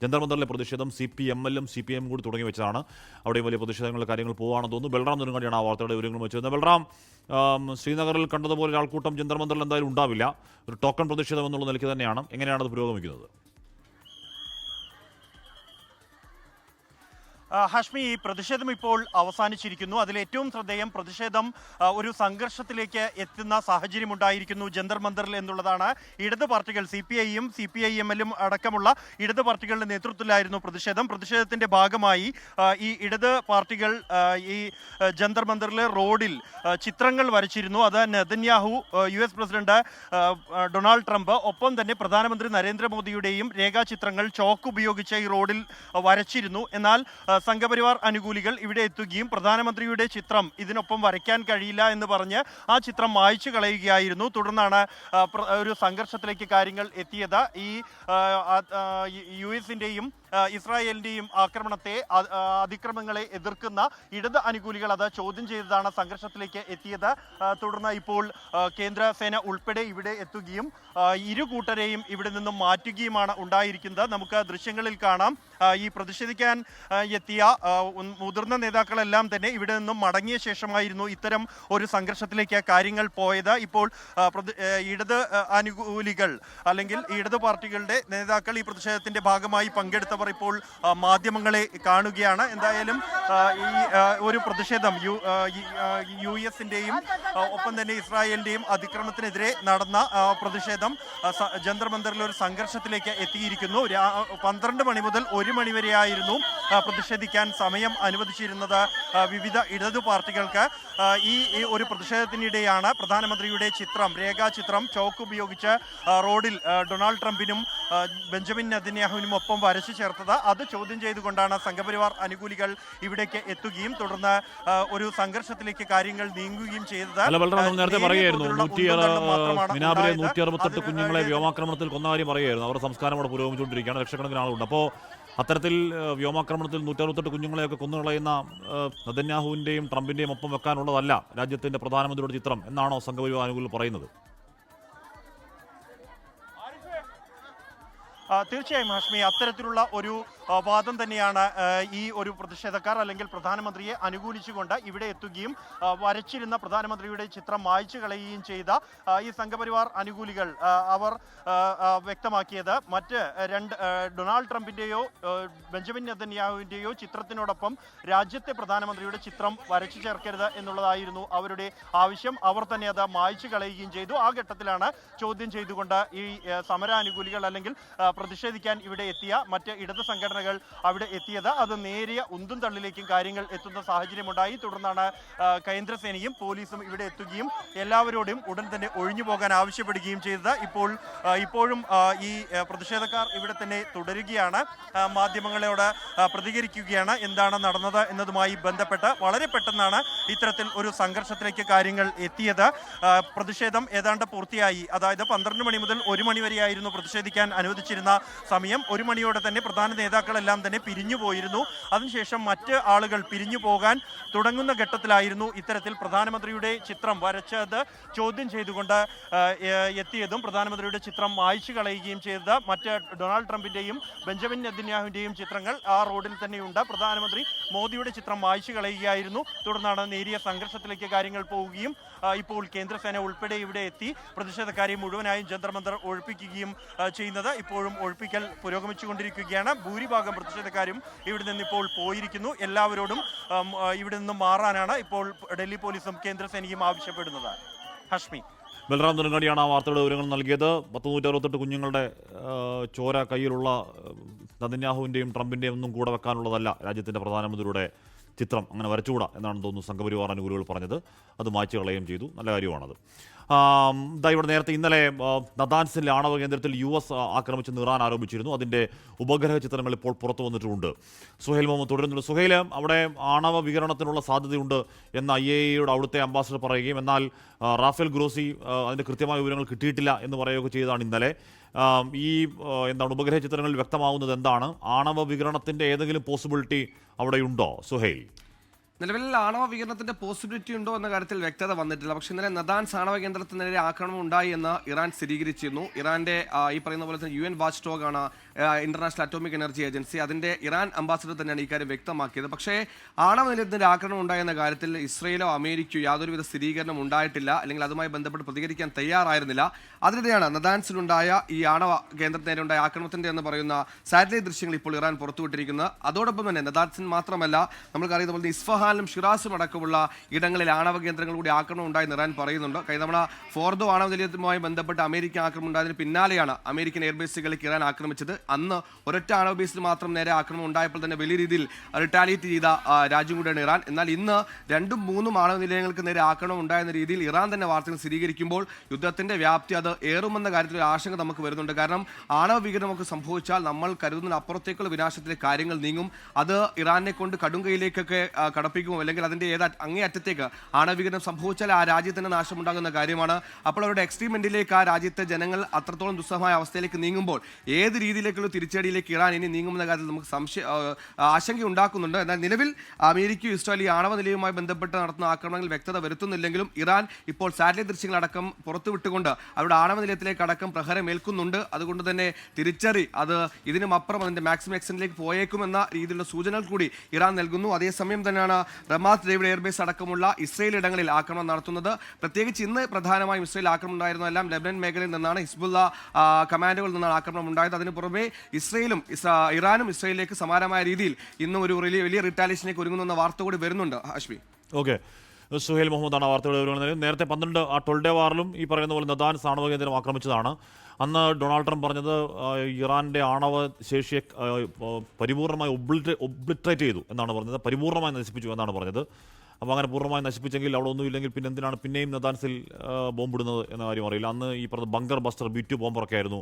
ജന്തർ മന്ദറിലെ പ്രതിഷേധം CPM-ലും CPM കൂടി തുടങ്ങി വെച്ചതാണ്. അവിടെയും വലിയ പ്രതിഷേധങ്ങളുടെ കാര്യങ്ങൾ പോവുകയാണെന്ന് തോന്നുന്നു. ബൽറാം നെടുങ്ങാടിയാണ് ആ വാർത്തയുടെ വിവരങ്ങൾ വെച്ചിരുന്നത്. ബൽറാം, ശ്രീനഗറിൽ കണ്ടതുപോലെ ഒരാൾക്കൂട്ടം ജന്തർ മന്ദറിൽ എന്തായാലും ഉണ്ടാവില്ല. ഒരു ടോക്കൺ പ്രതിഷേധം എന്നുള്ള നിലയ്ക്ക് തന്നെയാണ്. എങ്ങനെയാണ് അത് പുരോഗമിക്കുന്നത്? ഹാഷ്മി, ഈ പ്രതിഷേധം ഇപ്പോൾ അവസാനിച്ചിരിക്കുന്നു. അതിൽ ഏറ്റവും ശ്രദ്ധേയം പ്രതിഷേധം ഒരു സംഘർഷത്തിലേക്ക് എത്തുന്ന സാഹചര്യം ഉണ്ടായിരിക്കുന്നു ജന്തർ മന്ദറിൽ എന്നുള്ളതാണ്. ഇടത് പാർട്ടികൾ CPI-യും CPIM-ലും അടക്കമുള്ള ഇടത് പാർട്ടികളുടെ നേതൃത്വത്തിലായിരുന്നു പ്രതിഷേധത്തിന്റെ ഭാഗമായി ഈ ഇടത് പാർട്ടികൾ ഈ ജന്തർ മന്ദറിലെ റോഡിൽ ചിത്രങ്ങൾ വരച്ചിരുന്നു. അത് Netanyahu, US president Donald Trump, ഒപ്പം തന്നെ പ്രധാനമന്ത്രി നരേന്ദ്രമോദിയുടെയും രേഖാചിത്രങ്ങൾ ചോക്ക് ഉപയോഗിച്ച് ഈ റോഡിൽ വരച്ചിരുന്നു. എന്നാൽ സംഘപരിവാർ അനുകൂലികൾ ഇവിടെ എത്തുകയും പ്രധാനമന്ത്രിയുടെ ചിത്രം ഇതിനൊപ്പം വരയ്ക്കാൻ കഴിയില്ല എന്ന് പറഞ്ഞ് ആ ചിത്രം മായ്ച്ചു കളയുകയായിരുന്നു. തുടർന്നാണ് ഒരു സംഘർഷത്തിലേക്ക് കാര്യങ്ങൾ എത്തിയത്. ഈ US-ന്റെയും ഇസ്രായേലിന്റെയും ആക്രമണത്തെ, അതിക്രമങ്ങളെ എതിർക്കുന്ന ഇടത് അനുകൂലികൾ അത് ചോദ്യം ചെയ്തതാണ് സംഘർഷത്തിലേക്ക് എത്തിയത്. തുടർന്ന് ഇപ്പോൾ കേന്ദ്ര സേന ഉൾപ്പെടെ ഇവിടെ എത്തുകയും ഇരു കൂട്ടരെയും ഇവിടെ നിന്നും മാറ്റുകയുമാണ് ഉണ്ടായിരിക്കുന്നത്. നമുക്ക് ദൃശ്യങ്ങളിൽ കാണാം. ഈ പ്രതിഷേധിക്കാൻ എത്തിയ മുതിർന്ന നേതാക്കളെല്ലാം തന്നെ ഇവിടെ നിന്നും മടങ്ങിയ ശേഷമായിരുന്നു ഇത്തരം ഒരു സംഘർഷത്തിലേക്ക് കാര്യങ്ങൾ പോയത്. ഇപ്പോൾ ഇടത് അനുകൂലികൾ അല്ലെങ്കിൽ ഇടത് പാർട്ടികളുടെ നേതാക്കൾ ഈ പ്രതിഷേധത്തിന്റെ ഭാഗമായി പങ്കെടുത്തവർ ഇപ്പോൾ മാധ്യമങ്ങളെ കാണുകയാണ്. എന്തായാലും ഈ ഒരു പ്രതിഷേധം US-ന്റെയും ഒപ്പം തന്നെ ഇസ്രായേലിന്റെയും അതിക്രമത്തിനെതിരെ നടന്ന പ്രതിഷേധം ജന്തർ മന്ദറിലെ ഒരു സംഘർഷത്തിലേക്ക് എത്തിയിരിക്കുന്നു. 12 മണി മുതൽ 1 മണി വരെയായിരുന്നു പ്രതിഷേധിക്കാൻ സമയം അനുവദിച്ചിരുന്നത് വിവിധ ഇടതു പാർട്ടികൾക്ക്. ഈ ഒരു പ്രതിഷേധത്തിനിടെയാണ് പ്രധാനമന്ത്രിയുടെ ചിത്രം, രേഖാചിത്രം ചോക്ക് ഉപയോഗിച്ച് റോഡിൽ ഡൊണാൾഡ് ട്രംപിനും ബെഞ്ചമിൻ നെതന്യാഹുവിനും ഒപ്പം വരച്ചു ചേർത്തത്. അത് ചോദ്യം ചെയ്തുകൊണ്ടാണ് സംഘപരിവാർ അനുകൂലികൾ ഇവിടേക്ക് എത്തുകയും തുടർന്ന് ഒരു സംഘർഷത്തിലേക്ക് കാര്യങ്ങൾ നീങ്ങുകയും ചെയ്തത്. നേരത്തെ പറയുകയായിരുന്നു 168 കുഞ്ഞുങ്ങളെ വ്യോമാക്രമണത്തിൽ കൊന്ന കാര്യം പറയുകയായിരുന്നു. അവർ സംസ്കാരം അവിടെ പുരോഗമിച്ചുകൊണ്ടിരിക്കുകയാണ്. ലക്ഷക്കണക്കിന് ആളുണ്ട്. അപ്പോൾ അത്തരത്തിൽ വ്യോമാക്രമണത്തിൽ 168 കുഞ്ഞുങ്ങളെയൊക്കെ കൊന്നുകളയുന്ന നെതന്യാഹുവിൻ്റെയും ട്രംപിൻ്റെയും ഒപ്പം വെക്കാനുള്ളതല്ല രാജ്യത്തിൻ്റെ പ്രധാനമന്ത്രിയുടെ ചിത്രം എന്നാണോ സംഘപരിവാർ അനുകൂലികൾ പറയുന്നത്? തീർച്ചയായും ഹാഷ്മി, അത്തരത്തിലുള്ള ഒരു വാദം തന്നെയാണ് ഈ ഒരു പ്രതിഷേധക്കാർ അല്ലെങ്കിൽ പ്രധാനമന്ത്രിയെ അനുകൂലിച്ചുകൊണ്ട് ഇവിടെ എത്തുകയും വരച്ചിരുന്ന പ്രധാനമന്ത്രിയുടെ ചിത്രം മായ്ച്ചു കളയുകയും ചെയ്ത ഈ സംഘപരിവാർ അനുകൂലികൾ അവർ വ്യക്തമാക്കിയത് മറ്റ് ഡൊണാൾഡ് ട്രംപിൻ്റെയോ ബെഞ്ചമിൻ നെതന്യാഹുവിൻ്റെയോ ചിത്രത്തിനോടൊപ്പം രാജ്യത്തെ പ്രധാനമന്ത്രിയുടെ ചിത്രം വരച്ചു ചേർക്കരുത് എന്നുള്ളതായിരുന്നു അവരുടെ ആവശ്യം. അവർ തന്നെ അത് മായ്ച്ചു കളയുകയും ചെയ്തു. ആ ഘട്ടത്തിലാണ് ചോദ്യം ചെയ്തുകൊണ്ട് ഈ സമരാനുകൂലികൾ അല്ലെങ്കിൽ പ്രതിഷേധിക്കാൻ ഇവിടെ എത്തിയ മറ്റ് ഇടത് സംഘടനകൾ അവിടെ എത്തിയത്. അത് നേരിയ ഉന്തും തള്ളിലേക്കും കാര്യങ്ങൾ എത്തുന്ന സാഹചര്യമുണ്ടായി. തുടർന്നാണ് കേന്ദ്രസേനയും പോലീസും ഇവിടെ എത്തുകയും എല്ലാവരോടും ഉടൻ തന്നെ ഒഴിഞ്ഞു പോകാൻ ആവശ്യപ്പെടുകയും ചെയ്തത്. ഇപ്പോഴും ഈ പ്രതിഷേധക്കാർ ഇവിടെ തന്നെ തുടരുകയാണ്, മാധ്യമങ്ങളോട് പ്രതികരിക്കുകയാണ്. എന്താണ് നടന്നത് എന്നതുമായി ബന്ധപ്പെട്ട് വളരെ പെട്ടെന്നാണ് ഇത്തരത്തിൽ ഒരു സംഘർഷത്തിലേക്ക് കാര്യങ്ങൾ എത്തിയത്. പ്രതിഷേധം ഏതാണ്ട് പൂർത്തിയായി. അതായത് 12 മണി മുതൽ 1 മണി വരെയായിരുന്നു പ്രതിഷേധിക്കാൻ അനുവദിച്ചിരുന്ന സമയം. 1 മണിയോടെ തന്നെ പ്രധാന നേതാക്കളെല്ലാം തന്നെ പിരിഞ്ഞു പോയിരുന്നു. അതിനുശേഷം മറ്റ് ആളുകൾ പിരിഞ്ഞു പോകാൻ തുടങ്ങുന്ന ഘട്ടത്തിലായിരുന്നു ഇത്തരത്തിൽ പ്രധാനമന്ത്രിയുടെ ചിത്രം വരച്ചത് ചോദ്യം ചെയ്തുകൊണ്ട് എത്തിയതും പ്രധാനമന്ത്രിയുടെ ചിത്രം മായ്ച്ചു കളയുകയും ചെയ്തത്. മറ്റ് ഡൊണാൾഡ് ട്രംപിന്റെയും ബെഞ്ചമിൻ നെതന്യാഹുവിന്റെയും ചിത്രങ്ങൾ ആ റോഡിൽ തന്നെയുണ്ട്. പ്രധാനമന്ത്രി മോദിയുടെ ചിത്രം മായ്ച്ചു കളയുകയായിരുന്നു. തുടർന്നാണ് നേരിയ സംഘർഷത്തിലേക്ക് കാര്യങ്ങൾ പോവുകയും ഇപ്പോൾ കേന്ദ്രസേന ഉൾപ്പെടെ ഇവിടെ എത്തി പ്രതിഷേധക്കാരെ മുഴുവനായും ജന്തർ മന്ദർ ഒഴിപ്പിക്കുകയും ചെയ്യുന്നത്. ഇപ്പോഴും ഒഴിപ്പിക്കൽ പുരോഗമിച്ചുകൊണ്ടിരിക്കുകയാണ്. ഭൂരിഭാഗം പ്രതിഷേധക്കാരും ഇവിടെ നിന്ന് ഇപ്പോൾ പോയിരിക്കുന്നു. എല്ലാവരോടും ഇവിടെ നിന്നും മാറാനാണ് ഇപ്പോൾ ഡൽഹി പോലീസും കേന്ദ്രസേനയും ആവശ്യപ്പെടുന്നത്. ഹാഷ്മി, ബൽറാം നെടുങ്ങാടിയാണ് ആ വാർത്തയുടെ വിവരങ്ങൾ നൽകിയത്. 168 കുഞ്ഞുങ്ങളുടെ ചോര കയ്യിലുള്ള നെതന്യാഹുവിൻ്റെയും ട്രംപിൻ്റെയും ഒന്നും കൂടെ വെക്കാനുള്ളതല്ല രാജ്യത്തിൻ്റെ പ്രധാനമന്ത്രിയുടെ ചിത്രം. അങ്ങനെ വരച്ചുകൂടാ എന്നാണ് തോന്നുന്നു സംഘപരിവാർ അനുകൂലികൾ പറഞ്ഞത്. അത് മായ്ച്ചു കളയുകയും ചെയ്തു. നല്ല കാര്യമാണത്. ഇവിടെ നേരത്തെ ഇന്നലെ നദാൻസിലെ ആണവ കേന്ദ്രത്തിൽ US ആക്രമിച്ചെന്ന് ഇറാൻ ആരോപിച്ചിരുന്നു. അതിൻ്റെ ഉപഗ്രഹ ചിത്രങ്ങൾ ഇപ്പോൾ പുറത്തു വന്നിട്ടുണ്ട്. സുഹൈൽ മുഹമ്മദ് തുടരുന്നുണ്ട്. സുഹൈൽ, അവിടെ ആണവ വികിരണത്തിനുള്ള സാധ്യതയുണ്ട് എന്ന് IAEAയുടെ അവിടുത്തെ അംബാസഡർ പറയുകയും എന്നാൽ റാഫേൽ ഗ്രോസി അതിൻ്റെ കൃത്യമായ വിവരങ്ങൾ കിട്ടിയിട്ടില്ല എന്ന് പറയുകയൊക്കെ ചെയ്തതാണ് ഇന്നലെ. ഈ ഉപഗ്രഹ ചിത്രങ്ങളിൽ വ്യക്തമാവുന്നത് എന്താണ്? ആണവ വികിരണത്തിൻ്റെ ഏതെങ്കിലും പോസിബിലിറ്റി അവിടെയുണ്ടോ സുഹൈൽ? നിലവിൽ ആണവ വികിരണത്തിന്റെ പോസിബിലിറ്റി ഉണ്ടോ എന്ന കാര്യത്തിൽ വ്യക്തത വന്നിട്ടില്ല. പക്ഷേ ഇന്നലെ നദാൻസ് ആണവ കേന്ദ്രത്തിന് നേരെ ആക്രമണം ഉണ്ടായി എന്ന് ഇറാൻ സ്ഥിരീകരിച്ചിരുന്നു. ഇറാന്റെ ഈ പറയുന്ന പോലെ തന്നെ UN വാച്ച് ഡോഗ് ആണ് ഇന്റർനാഷണൽ അറ്റോമിക് എനർജി ഏജൻസി. അതിന്റെ ഇറാൻ അംബാസഡർ തന്നെയാണ് ഈ കാര്യം വ്യക്തമാക്കിയത്. പക്ഷേ ആണവ നിലയത്തിന്റെ ആക്രമണം ഉണ്ടായെന്ന കാര്യത്തിൽ ഇസ്രയേലോ അമേരിക്കയോ യാതൊരുവിധ സ്ഥിരീകരണം ഉണ്ടായിട്ടില്ല, അല്ലെങ്കിൽ അതുമായി ബന്ധപ്പെട്ട് പ്രതികരിക്കാൻ തയ്യാറായിരുന്നില്ല. അതിനിടെയാണ് നദാൻസിലുണ്ടായ ഈ ആണവ കേന്ദ്രത്തിന് നേരെ ഉണ്ടായ ആക്രമണത്തിന്റെ എന്ന് പറയുന്ന സാറ്റലൈറ്റ് ദൃശ്യങ്ങൾ ഇപ്പോൾ ഇറാൻ പുറത്തുവിട്ടിരിക്കുന്നത്. അതോടൊപ്പം തന്നെ നദാൻസിൽ മാത്രമല്ല, നമ്മൾക്കറിയുന്ന പോലെ ഇസ്ഫഹാൻ ഷിറാസും അടക്കമുള്ള ഇടങ്ങളിൽ ആണവ കേന്ദ്രങ്ങൾ കൂടി ആക്രമണം ഉണ്ടായെന്ന് ഇറാൻ പറയുന്നുണ്ട്. കഴിഞ്ഞ തവണ ഫോർദോ ആണവ നിലയവുമായി ബന്ധപ്പെട്ട് അമേരിക്ക ആക്രമണം ഉണ്ടായതിന് പിന്നാലെയാണ് അമേരിക്കൻ എയർബേസുകളിലേക്ക് ഇറാൻ ആക്രമിച്ചത്. അന്ന് ഒരൊറ്റ ആണവ ബേസിൽ മാത്രം നേരെ ആക്രമണം ഉണ്ടായപ്പോൾ തന്നെ വലിയ രീതിയിൽ റിട്ടാലിയേറ്റ് ചെയ്ത രാജ്യം കൂടിയാണ് ഇറാൻ. എന്നാൽ ഇന്ന് 2-3 ആണവ നിലയങ്ങൾക്ക് നേരെ ആക്രമണം ഉണ്ടായെന്ന രീതിയിൽ ഇറാൻ തന്നെ വാർത്തകൾ സ്ഥിരീകരിക്കുമ്പോൾ യുദ്ധത്തിന്റെ വ്യാപ്തി അത് ഏറുമെന്ന കാര്യത്തിൽ ഒരു ആശങ്ക നമുക്ക് വരുന്നുണ്ട്. കാരണം ആണവ വികിരണമൊക്കെ സംഭവിച്ചാൽ നമ്മൾ കരുതുന്ന അപ്പുറത്തേക്കുള്ള വിനാശത്തിലെ കാര്യങ്ങൾ നീങ്ങും. അത് ഇറാനെ കൊണ്ട് കടുങ്കയിലേക്കൊക്കെ കടപ്പിക്കും, അല്ലെങ്കിൽ അതിന്റെ അങ്ങേ അറ്റത്തേക്ക് ആണവവികരണം സംഭവിച്ചാൽ ആ രാജ്യത്തിന് നാശമുണ്ടാകുന്ന കാര്യമാണ്. അപ്പോൾ അവരുടെ എക്സ്ട്രീം എൻഡിലേക്ക് ആ രാജ്യത്തെ ജനങ്ങൾ അത്രത്തോളം ദുസ്സഹമായ അവസ്ഥയിലേക്ക് നീങ്ങുമ്പോൾ ഏത് രീതിയിലേക്കുള്ള തിരിച്ചടിയിലേക്ക് ഇറാൻ ഇനി നീങ്ങുമെന്ന കാര്യത്തിൽ നമുക്ക് ആശങ്ക ഉണ്ടാക്കുന്നുണ്ട്. എന്നാൽ നിലവിൽ അമേരിക്കയും ഇസ്രായേൽ ഈ ആണവ നിലയവുമായി ബന്ധപ്പെട്ട് നടത്തുന്ന ആക്രമണങ്ങളിൽ വ്യക്തത വരുത്തുന്നില്ലെങ്കിലും ഇറാൻ ഇപ്പോൾ സാറ്റലൈറ്റ് ദൃശ്യങ്ങളടക്കം പുറത്തുവിട്ടുകൊണ്ട് അവരുടെ ആണവ നിലയത്തിലേക്ക് അടക്കം പ്രഹരമേൽക്കുന്നുണ്ട്. അതുകൊണ്ട് തന്നെ തിരിച്ചറി അത് ഇതിനും അപ്പുറം അതിന്റെ മാക്സിമം എക്സ്റ്റൻഡിലേക്ക് പോയേക്കുമെന്ന രീതിയിലുള്ള സൂചനകൾ കൂടി ഇറാൻ നൽകുന്നു. അതേസമയം തന്നെയാണ് റമാത്ത് ഡേവിഡ് എയർബേസ് അടക്കമുള്ള ഇസ്രയേൽ ഇടങ്ങളിൽ ആക്രമണം നടത്തുന്നത്. പ്രത്യേകിച്ച് ഇന്ന് പ്രധാനമായും ഇസ്രയേൽ ആക്രമണം ഉണ്ടായിരുന്നതെല്ലാം ലെബനൻ മേഖലയിൽ നിന്നാണ്, ഹിസ്ബുള്ള കമാൻഡുകളിൽ നിന്നാണ് ആക്രമണം ഉണ്ടായത്. അതിന് പുറമെ ഇറാനും ഇസ്രയേലിലേക്ക് സമാനമായ രീതിയിൽ ഇന്നും ഒരു വലിയ റിട്ടാലിയേഷനിലേക്ക് ഒരുങ്ങുന്ന വാർത്ത കൂടി വരുന്നുണ്ട്. ഹാഷ്മി. ഓക്കെ, സുഹൈൽ മുഹമ്മദാണ് വാർത്തകൾ വിവരങ്ങൾ. നേരത്തെ 12 ഡേ വാറിലും ഈ പറയുന്ന പോലെ നദാൻസ് ആണവ കേന്ദ്രം ആക്രമിച്ചതാണ്. അന്ന് ഡൊണാൾഡ് ട്രംപ് പറഞ്ഞത് ഇറാന്റെ ആണവ ശേഷിയെ പരിപൂർണമായി ഒബ്ലിട്രേറ്റ് ചെയ്തു എന്നാണ് പറഞ്ഞത്, പരിപൂർണമായി നശിപ്പിച്ചു എന്നാണ് പറഞ്ഞത്. അപ്പോൾ അങ്ങനെ പൂർണ്ണമായി നശിപ്പിച്ചെങ്കിൽ അവിടെ ഒന്നുമില്ലെങ്കിൽ പിന്നെ എന്തിനാണ് പിന്നെയും നദാൻസിൽ ബോംബിടുന്നത് എന്ന കാര്യം അറിയില്ല. അന്ന് ഈ പറഞ്ഞ ബങ്കർ ബസ്റ്റർ B2 ബോംബറൊക്കെ ആയിരുന്നു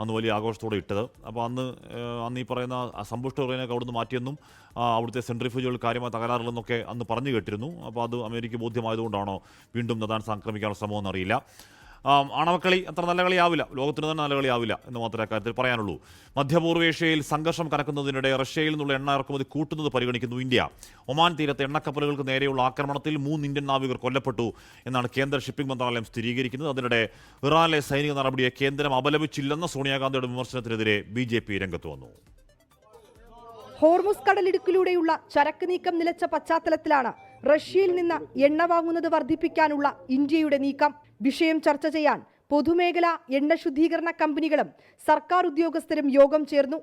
അന്ന് വലിയ ആഘോഷത്തോടെ ഇട്ടത്. അപ്പോൾ അന്ന് ഈ പറയുന്ന സമ്പുഷ്ട ഉറേനൊക്കെ അവിടുന്ന് മാറ്റിയെന്നും അവിടുത്തെ സെൻട്രിഫ്യൂജുകൾ കാര്യമായി തകരാറില്ലെന്നൊക്കെ അന്ന് പറഞ്ഞു കേട്ടിരുന്നു. അപ്പോൾ അത് അമേരിക്ക ബോധ്യമായതുകൊണ്ടാണോ വീണ്ടും നദാൻസ് ആക്രമിക്കാനുള്ള ശ്രമമെന്ന് അറിയില്ല. ആണവക്കളി അത്ര നല്ല കളിയാവില്ല, ലോകത്തിന് തന്നെ നല്ല കളിയാവില്ല എന്ന് മാത്രമേ അക്കാര്യത്തിൽ പറയാനുള്ളൂ. മധ്യപൂർവേഷ്യയിൽ സംഘർഷം കനക്കുന്നതിനിടെ റഷ്യയിൽ നിന്നുള്ള എണ്ണ ഇറക്കുമതി കൂട്ടുന്നത് പരിഗണിക്കുന്നു ഇന്ത്യ. ഒമാൻ തീരത്തെ എണ്ണക്കപ്പലുകൾക്ക് നേരെയുള്ള ആക്രമണത്തിൽ 3 ഇന്ത്യൻ നാവികർ കൊല്ലപ്പെട്ടു എന്നാണ് കേന്ദ്ര ഷിപ്പിംഗ് മന്ത്രാലയം സ്ഥിരീകരിക്കുന്നത്. അതിനിടെ ഇറാനിലെ സൈനിക നടപടിയെ കേന്ദ്രം അപലപിച്ചില്ലെന്ന സോണിയാഗാന്ധിയുടെ വിമർശനത്തിനെതിരെ BJP രംഗത്ത് വന്നു. ഹോർമുസ് കടലിടുക്കിലൂടെയുള്ള ചരക്ക് നീക്കം നിലച്ച പശ്ചാത്തലത്തിലാണ് റഷ്യയിൽ നിന്ന് എണ്ണ വാങ്ങുന്നത് വർദ്ധിപ്പിക്കാനുള്ള ഇന്ത്യയുടെ നീക്കം. വിഷയം ചർച്ച ചെയ്യാൻ പൊതുമേഖലാ എണ്ണ ശുദ്ധീകരണ കമ്പനികളും സർക്കാർ ഉദ്യോഗസ്ഥരും യോഗം ചേർന്നു.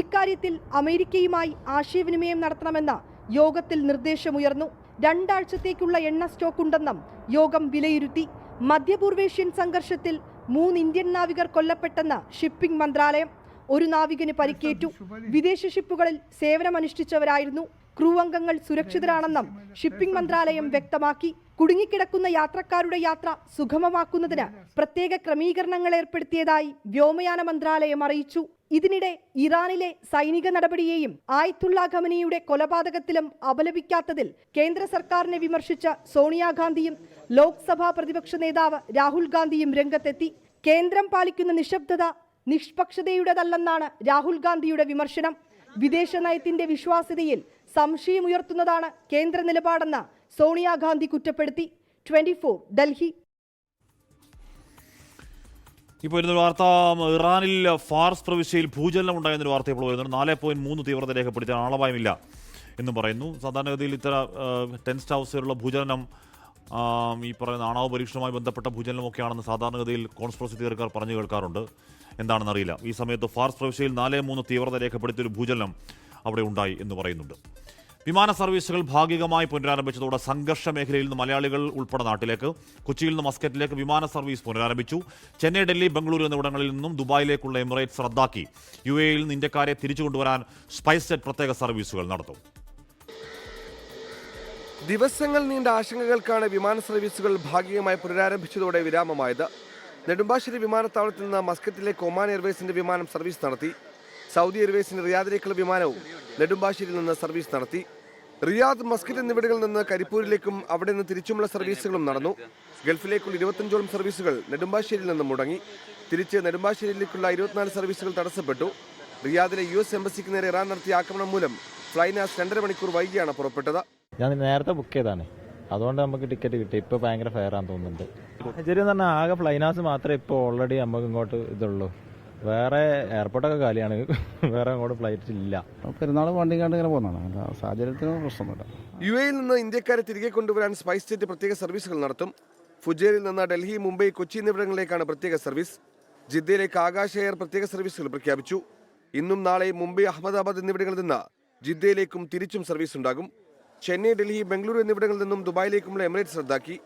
ഇക്കാര്യത്തിൽ അമേരിക്കയുമായി ആശയവിനിമയം നടത്തണമെന്ന യോഗത്തിൽ നിർദ്ദേശമുയർന്നു. 2 ആഴ്ചത്തേക്കുള്ള എണ്ണ സ്റ്റോക്ക് ഉണ്ടെന്നും യോഗം വിലയിരുത്തി. മധ്യപൂർവേഷ്യൻ സംഘർഷത്തിൽ 3 ഇന്ത്യൻ നാവികർ കൊല്ലപ്പെട്ടെന്ന് ഷിപ്പിംഗ് മന്ത്രാലയം. 1 നാവികന് പരിക്കേറ്റു. വിദേശ ഷിപ്പുകളിൽ സേവനമനുഷ്ഠിച്ചവരായിരുന്നു. ക്രൂ അംഗങ്ങൾ സുരക്ഷിതരാണെന്നും ഷിപ്പിംഗ് മന്ത്രാലയം വ്യക്തമാക്കി. കുടുങ്ങിക്കിടക്കുന്ന യാത്രക്കാരുടെ യാത്ര സുഗമമാക്കുന്നതിന് പ്രത്യേക ക്രമീകരണങ്ങൾ ഏർപ്പെടുത്തിയതായി വ്യോമയാന മന്ത്രാലയം അറിയിച്ചു. ഇതിനിടെ ഇറാനിലെ സൈനിക നടപടിയെയും ആയത്തുള്ള ഖമനിയുടെ കൊലപാതകത്തിലും അപലപിക്കാത്തതിൽ കേന്ദ്ര സർക്കാരിനെ വിമർശിച്ച സോണിയാഗാന്ധിയും ലോക്സഭാ പ്രതിപക്ഷ നേതാവ് രാഹുൽ ഗാന്ധിയും രംഗത്തെത്തി. കേന്ദ്രം പാലിക്കുന്ന നിശബ്ദത നിഷ്പക്ഷതയുടേതല്ലെന്നാണ് രാഹുൽ ഗാന്ധിയുടെ വിമർശനം. വിദേശ നയത്തിന്റെ വിശ്വാസ്യതയിൽ സംശയമുയർത്തുന്നതാണ് കേന്ദ്ര നിലപാടെന്ന് സോണിയാഗാന്ധി കുറ്റപ്പെടുത്തി. 24 ഡൽഹി. ഇപ്പോൾ വരുന്നൊരു വാർത്ത, ഇറാനിൽ ഫാർസ് പ്രവിശ്യയിൽ ഭൂചലനം ഉണ്ടായെന്നൊരു വാർത്ത ഇപ്പോൾ വരുന്നുണ്ട്. 4.3 തീവ്രത രേഖപ്പെടുത്തിയ ആളപായമില്ല എന്നും പറയുന്നു. സാധാരണഗതിയിൽ ഇത്തരം ടെൻസ്റ്റ് ഹൗസിലുള്ള ഭൂചലനം ഈ പറയുന്ന ആണവ പരീക്ഷണവുമായി ബന്ധപ്പെട്ട ഭൂചലനമൊക്കെയാണെന്ന് സാധാരണഗതിയിൽ കോൺസ്പിറസി തിയറിക്കാർ പറഞ്ഞു കേൾക്കാറുണ്ട്. എന്താണെന്നറിയില്ല. ഈ സമയത്ത് ഫാർസ് പ്രവിശ്യയിൽ 4.3 തീവ്രത രേഖപ്പെടുത്തിയൊരു ഭൂചലനം അവിടെ ഉണ്ടായി എന്ന് പറയുന്നുണ്ട്. വിമാന സർവീസുകൾ ഭാഗികമായി പുനരാരംഭിച്ചതോടെ സംഘർഷ മേഖലയിൽ നിന്ന് മലയാളികൾ ഉൾപ്പെടെ നാട്ടിലേക്ക്. കൊച്ചിയിൽ നിന്ന് മസ്കറ്റിലേക്ക് വിമാന സർവീസ് പുനരാരംഭിച്ചു. ചെന്നൈ, ഡൽഹി, ബംഗളൂരു എന്നിവിടങ്ങളിൽ നിന്നും ദുബായിലേക്കുള്ള എമിറേറ്റ്സ് റദ്ദാക്കി. UAEയിൽ നിന്ന് ഇന്ത്യക്കാരെ തിരിച്ചു കൊണ്ടുവരാൻ സ്പൈസ് ജെറ്റ് പ്രത്യേക സർവീസുകൾ നടത്തും. ദിവസങ്ങൾ നീണ്ട ആശങ്കകൾക്കാണ് വിമാന സർവീസുകൾ ഭാഗികമായി പുനരാരംഭിച്ചതോടെ വിരാമമായത്. നെടുമ്പാശ്ശേരി വിമാനത്താവളത്തിൽ നിന്ന് മസ്കറ്റിലേക്ക് ഒമാൻ എയർവേസിന്റെ വിമാനം സർവീസ് നടത്തി. സൗദി എയർവേസിന്റെ റിയാദിലേക്കുള്ള വിമാനവും നെടുമ്പാശ്ശേരിയിൽ നിന്ന് സർവീസ് നടത്തി. റിയാദ്, മസ്കറ്റ് എന്നിവിടങ്ങളിൽ നിന്ന് കരിപ്പൂരിലേക്കും അവിടെ നിന്ന് തിരിച്ചുമുള്ള സർവീസുകളും നടന്നു. ഗൾഫിലേക്കുള്ള 25ഓളം സർവീസുകൾ നെടുമ്പാശ്ശേരിയിൽ നിന്ന് മുടങ്ങി. തിരിച്ച് നെടുമ്പാശ്ശേരിയിലേക്കുള്ള 24 സർവീസുകൾ തടസ്സപ്പെട്ടു. റിയാദിലെ US എംബസിക്ക് നേരെ ഇറാൻ നടത്തിയ ആക്രമണം മൂലം ഫ്ലൈനാസ് 2.5 മണിക്കൂർ വൈകിയാണ് പുറപ്പെട്ടത്. ഞാൻ നേരത്തെ ബുക്ക് ചെയ്താണ്, അതുകൊണ്ട് നമുക്ക് ടിക്കറ്റ് കിട്ടി. ഇപ്പോൾ ഭയങ്കര ഫെയർ ആണെന്ന് തോന്നുന്നുണ്ട്. ശരി എന്ന് പറഞ്ഞാൽ ആകെ ഫ്ലൈനാസ് മാത്രമേ ഇപ്പോൾ ഓൾറെഡി നമുക്ക് ഇങ്ങോട്ട് ഇതുള്ളൂ. വേറെ എയർപോർട്ടൊക്കെ കാലിയാണ്, വേറെ അങ്ങോട്ട് ഫ്ലൈറ്റ് ഇല്ല. പെരുന്നാൾ വണ്ടിക്കാണ്ട് ഇങ്ങനെ പോകുന്നതാണ്, സാഹചര്യത്തിന് പ്രശ്നമൊന്നുമില്ല. UAE-യിൽ നിന്ന് ഇന്ത്യക്കാരെ തിരികെ കൊണ്ടുവരാൻ സ്പൈസ് ജെറ്റ് പ്രത്യേക സർവീസുകൾ നടത്തും. ഫുജേറിൽ നിന്ന് ഡൽഹി, മുംബൈ, കൊച്ചി എന്നിവിടങ്ങളിലേക്കാണ് പ്രത്യേക സർവീസ്. ജിദ്ദയിലേക്ക് ആകാശ് എയർ പ്രത്യേക സർവീസുകൾ പ്രഖ്യാപിച്ചു. ഇന്നും നാളെയും മുംബൈ, അഹമ്മദാബാദ് എന്നിവിടങ്ങളിൽ നിന്ന് ജിദ്ദയിലേക്കും തിരിച്ചും സർവീസ് ഉണ്ടാകും. ചെന്നൈ, ഡൽഹി, ബംഗളൂരു എന്നിവിടങ്ങളിൽ നിന്നും ദുബായിലേക്കുമുള്ള എമിറേറ്റ്സ് റദ്ദാക്കി.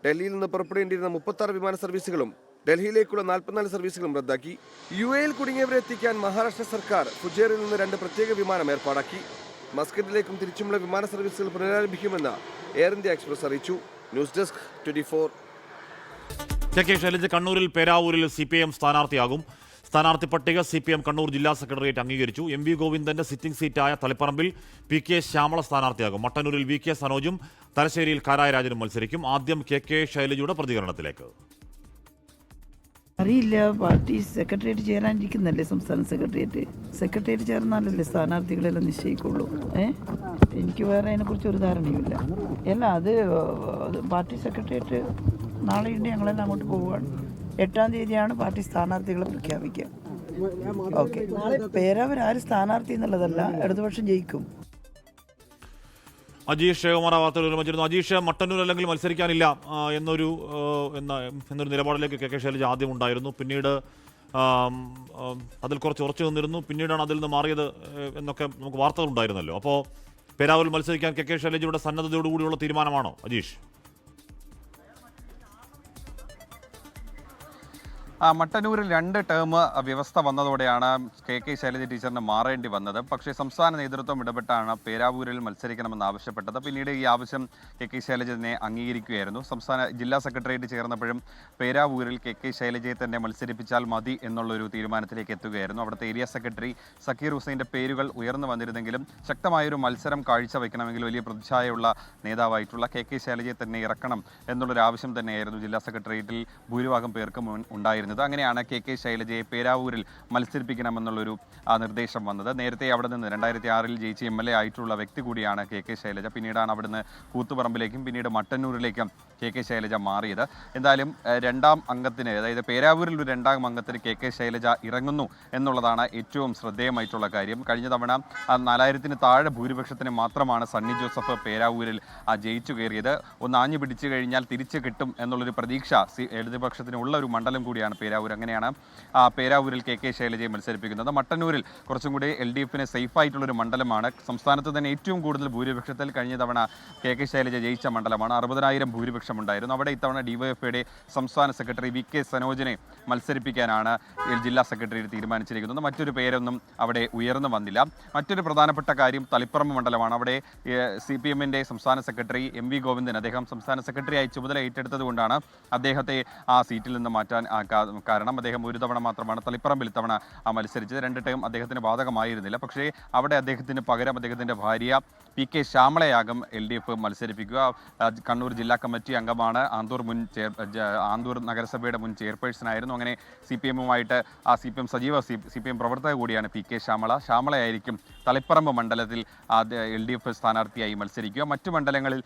ഡൽഹിയിൽ നിന്ന് പുറപ്പെടേണ്ടിയിരുന്ന 36 വിമാന സർവീസുകളും ഡൽഹിയിലേക്കുള്ള 44 സർവീസുകളും റദ്ദാക്കി. UAE-യിൽ കുടുങ്ങിയവരെ എത്തിക്കാൻ മഹാരാഷ്ട്ര സർക്കാർ ഫുജേറിൽ നിന്ന് 2 പ്രത്യേക വിമാനം ഏർപ്പാടാക്കി. മസ്കറ്റിലേക്കും തിരിച്ചുമുള്ള വിമാന സർവീസുകൾ പുനരാരംഭിക്കുമെന്ന് എയർ ഇന്ത്യ എക്സ്പ്രസ് അറിയിച്ചു. News desk 24. KK ശൈലജ കണ്ണൂരിൽ പേരാവൂരിൽ CPIM സ്ഥാനാർത്ഥിയാകും. സ്ഥാനാർത്ഥി പട്ടിക CPM കണ്ണൂർ ജില്ലാ സെക്രട്ടേറിയറ്റ് അംഗീകരിച്ചു. MV ഗോവിന്ദന്റെ സിറ്റിംഗ് സീറ്റായ തളിപ്പറമ്പിൽ PK ശ്യാമള സ്ഥാനാർത്ഥിയാകും. മട്ടന്നൂരിൽ VK സനോജും തലശ്ശേരിയിൽ കാരായ രാജനും മത്സരിക്കും. ആദ്യം KK ശൈലജയുടെ പ്രതികരണത്തിലേക്ക്. അറിയില്ല, പാർട്ടി സെക്രട്ടേറിയറ്റ് ചേരാനിരിക്കുന്നല്ലേ, സംസ്ഥാന സെക്രട്ടേറിയറ്റ് ചേർന്നാലല്ലേ സ്ഥാനാർത്ഥികളെല്ലാം നിശ്ചയിക്കുള്ളൂ. എനിക്ക് വേറെ അതിനെക്കുറിച്ച് ഒരു ധാരണയുമില്ല. അല്ല, അത് പാർട്ടി സെക്രട്ടേറിയറ്റ് നാളെയുണ്ട്, ഞങ്ങളെല്ലാം അങ്ങോട്ട് പോവുകയാണ്. 8-ാം തീയതിയാണ് പാർട്ടി സ്ഥാനാർത്ഥികളെ പ്രഖ്യാപിക്കുക. ഓക്കെ, പേരവരാര് സ്ഥാനാർത്ഥി എന്നുള്ളതല്ല, ഇടതുപക്ഷം ജയിക്കും. അജീഷ് ശിവകുമാർ വാർത്തകൾ ഒരുമിച്ചിരുന്നു. അജീഷ്, മട്ടന്നൂർ അല്ലെങ്കിൽ മത്സരിക്കാനില്ല എന്നൊരു നിലപാടിലേക്ക് KK ശൈലജ ആദ്യം ഉണ്ടായിരുന്നു. പിന്നീട് അതിൽ കുറച്ച് ഉറച്ചു നിന്നിരുന്നു. പിന്നീടാണ് അതിൽ നിന്ന് മാറിയത് എന്നൊക്കെ നമുക്ക് വാർത്തകൾ ഉണ്ടായിരുന്നല്ലോ. അപ്പോൾ പേരാവൂരിൽ മത്സരിക്കാൻ KK ശൈലജയുടെ സന്നദ്ധതയോടുകൂടിയുള്ള തീരുമാനമാണോ അജീഷ്? മട്ടന്നൂരിൽ 2 ടേം വ്യവസ്ഥ വന്നതോടെയാണ് KK ശൈലജ ടീച്ചറിന് മാറേണ്ടി വന്നത്. പക്ഷേ സംസ്ഥാന നേതൃത്വം ഇടപെട്ടാണ് പേരാവൂരിൽ മത്സരിക്കണമെന്ന് ആവശ്യപ്പെട്ടത്. പിന്നീട് ഈ ആവശ്യം KK ശൈലജനെ അംഗീകരിക്കുകയായിരുന്നു. സംസ്ഥാന ജില്ലാ സെക്രട്ടേറിയറ്റ് ചേർന്നപ്പോഴും പേരാവൂരിൽ KK ശൈലജയെ തന്നെ മത്സരിപ്പിച്ചാൽ മതി എന്നുള്ളൊരു തീരുമാനത്തിലേക്ക് എത്തുകയായിരുന്നു. അവിടുത്തെ ഏരിയ സെക്രട്ടറി സക്കീർ ഹുസൈൻ്റെ പേരുകൾ ഉയർന്നു വന്നിരുന്നെങ്കിലും ശക്തമായൊരു മത്സരം കാഴ്ചവെക്കണമെങ്കിൽ വലിയ പ്രതിച്ഛായയുള്ള നേതാവായിട്ടുള്ള KK ശൈലജയെ തന്നെ ഇറക്കണം എന്നുള്ളൊരു ആവശ്യം തന്നെയായിരുന്നു ജില്ലാ സെക്രട്ടേറിയറ്റിൽ ഭൂരിഭാഗം പേർക്കും ഉണ്ടായിരുന്നത്. അങ്ങനെയാണ് KK ശൈലജയെ പേരാവൂരിൽ മത്സരിപ്പിക്കണമെന്നുള്ളൊരു നിർദ്ദേശം വന്നത്. നേരത്തെ അവിടെ നിന്ന് 2006-ൽ ജയിച്ച് MLA ആയിട്ടുള്ള വ്യക്തി കൂടിയാണ് KK ശൈലജ. പിന്നീടാണ് അവിടുന്ന് കൂത്തുപറമ്പിലേക്കും പിന്നീട് മട്ടന്നൂരിലേക്കും KK ശൈലജ മാറിയത്. എന്തായാലും 2-ാം അംഗത്തിന്, അതായത് പേരാവൂരിൽ ഒരു 2-ാം അംഗത്തിന് KK ശൈലജ ഇറങ്ങുന്നു എന്നുള്ളതാണ് ഏറ്റവും ശ്രദ്ധേയമായിട്ടുള്ള കാര്യം. കഴിഞ്ഞ തവണ 4000-ന് താഴെ ഭൂരിപക്ഷത്തിന് മാത്രമാണ് സണ്ണി ജോസഫ് പേരാവൂരിൽ ജയിച്ചു കയറിയത്. ഒന്ന് ആഞ്ഞു പിടിച്ചു കഴിഞ്ഞാൽ തിരിച്ചു കിട്ടും എന്നുള്ളൊരു പ്രതീക്ഷ ഇടതുപക്ഷത്തിന് ഉള്ള ഒരു മണ്ഡലം കൂടിയാണ് പേരാവൂർ. അങ്ങനെയാണ് പേരാവൂരിൽ KK ശൈലജയെ മത്സരിപ്പിക്കുന്നത്. മട്ടന്നൂരിൽ കുറച്ചും കൂടി LDFന് സേഫ് ആയിട്ടുള്ളൊരു മണ്ഡലമാണ്. സംസ്ഥാനത്ത് തന്നെ ഏറ്റവും കൂടുതൽ ഭൂരിപക്ഷത്തിൽ കഴിഞ്ഞ തവണ KK ശൈലജ ജയിച്ച മണ്ഡലമാണ്. 60,000 ഭൂരിപക്ഷം ഉണ്ടായിരുന്നു. അവിടെ ഇത്തവണ DYFയുടെ സംസ്ഥാന സെക്രട്ടറി VK സനോജിനെ മത്സരിപ്പിക്കാനാണ് ജില്ലാ സെക്രട്ടറി തീരുമാനിച്ചിരിക്കുന്നത്. മറ്റൊരു പേരൊന്നും അവിടെ ഉയർന്നു വന്നില്ല. മറ്റൊരു പ്രധാനപ്പെട്ട കാര്യം തളിപ്പറമ്പ് മണ്ഡലമാണ്. അവിടെ CPMന്റെ സംസ്ഥാന സെക്രട്ടറി MV ഗോവിന്ദൻ, അദ്ദേഹം സംസ്ഥാന സെക്രട്ടറിയായി ചുമതല ഏറ്റെടുത്തത് കൊണ്ടാണ് അദ്ദേഹത്തെ ആ സീറ്റിൽ നിന്ന് മാറ്റാൻ കാരണം. അദ്ദേഹം ഒരു തവണ മാത്രമാണ് തളിപ്പറമ്പിൽ ഇത്തവണ മത്സരിച്ചത്. 2 ടേം അദ്ദേഹത്തിന് ബാധകമായിരുന്നില്ല. പക്ഷേ അവിടെ അദ്ദേഹത്തിന് പകരം അദ്ദേഹത്തിൻ്റെ ഭാര്യ PK ശ്യാമളയാകും LDF മത്സരിപ്പിക്കുക. കണ്ണൂർ ജില്ലാ കമ്മിറ്റി അംഗമാണ്. ആന്തൂർ നഗരസഭയുടെ മുൻ ചെയർപേഴ്സണായിരുന്നു. അങ്ങനെ CPM-ഉമായിട്ട് CPM സജീവ CPM പ്രവർത്തക കൂടിയാണ് PK ശ്യാമളയായിരിക്കും തളിപ്പറമ്പ് മണ്ഡലത്തിൽ LDF സ്ഥാനാർത്ഥിയായി മത്സരിക്കുക. മറ്റു മണ്ഡലങ്ങളിൽ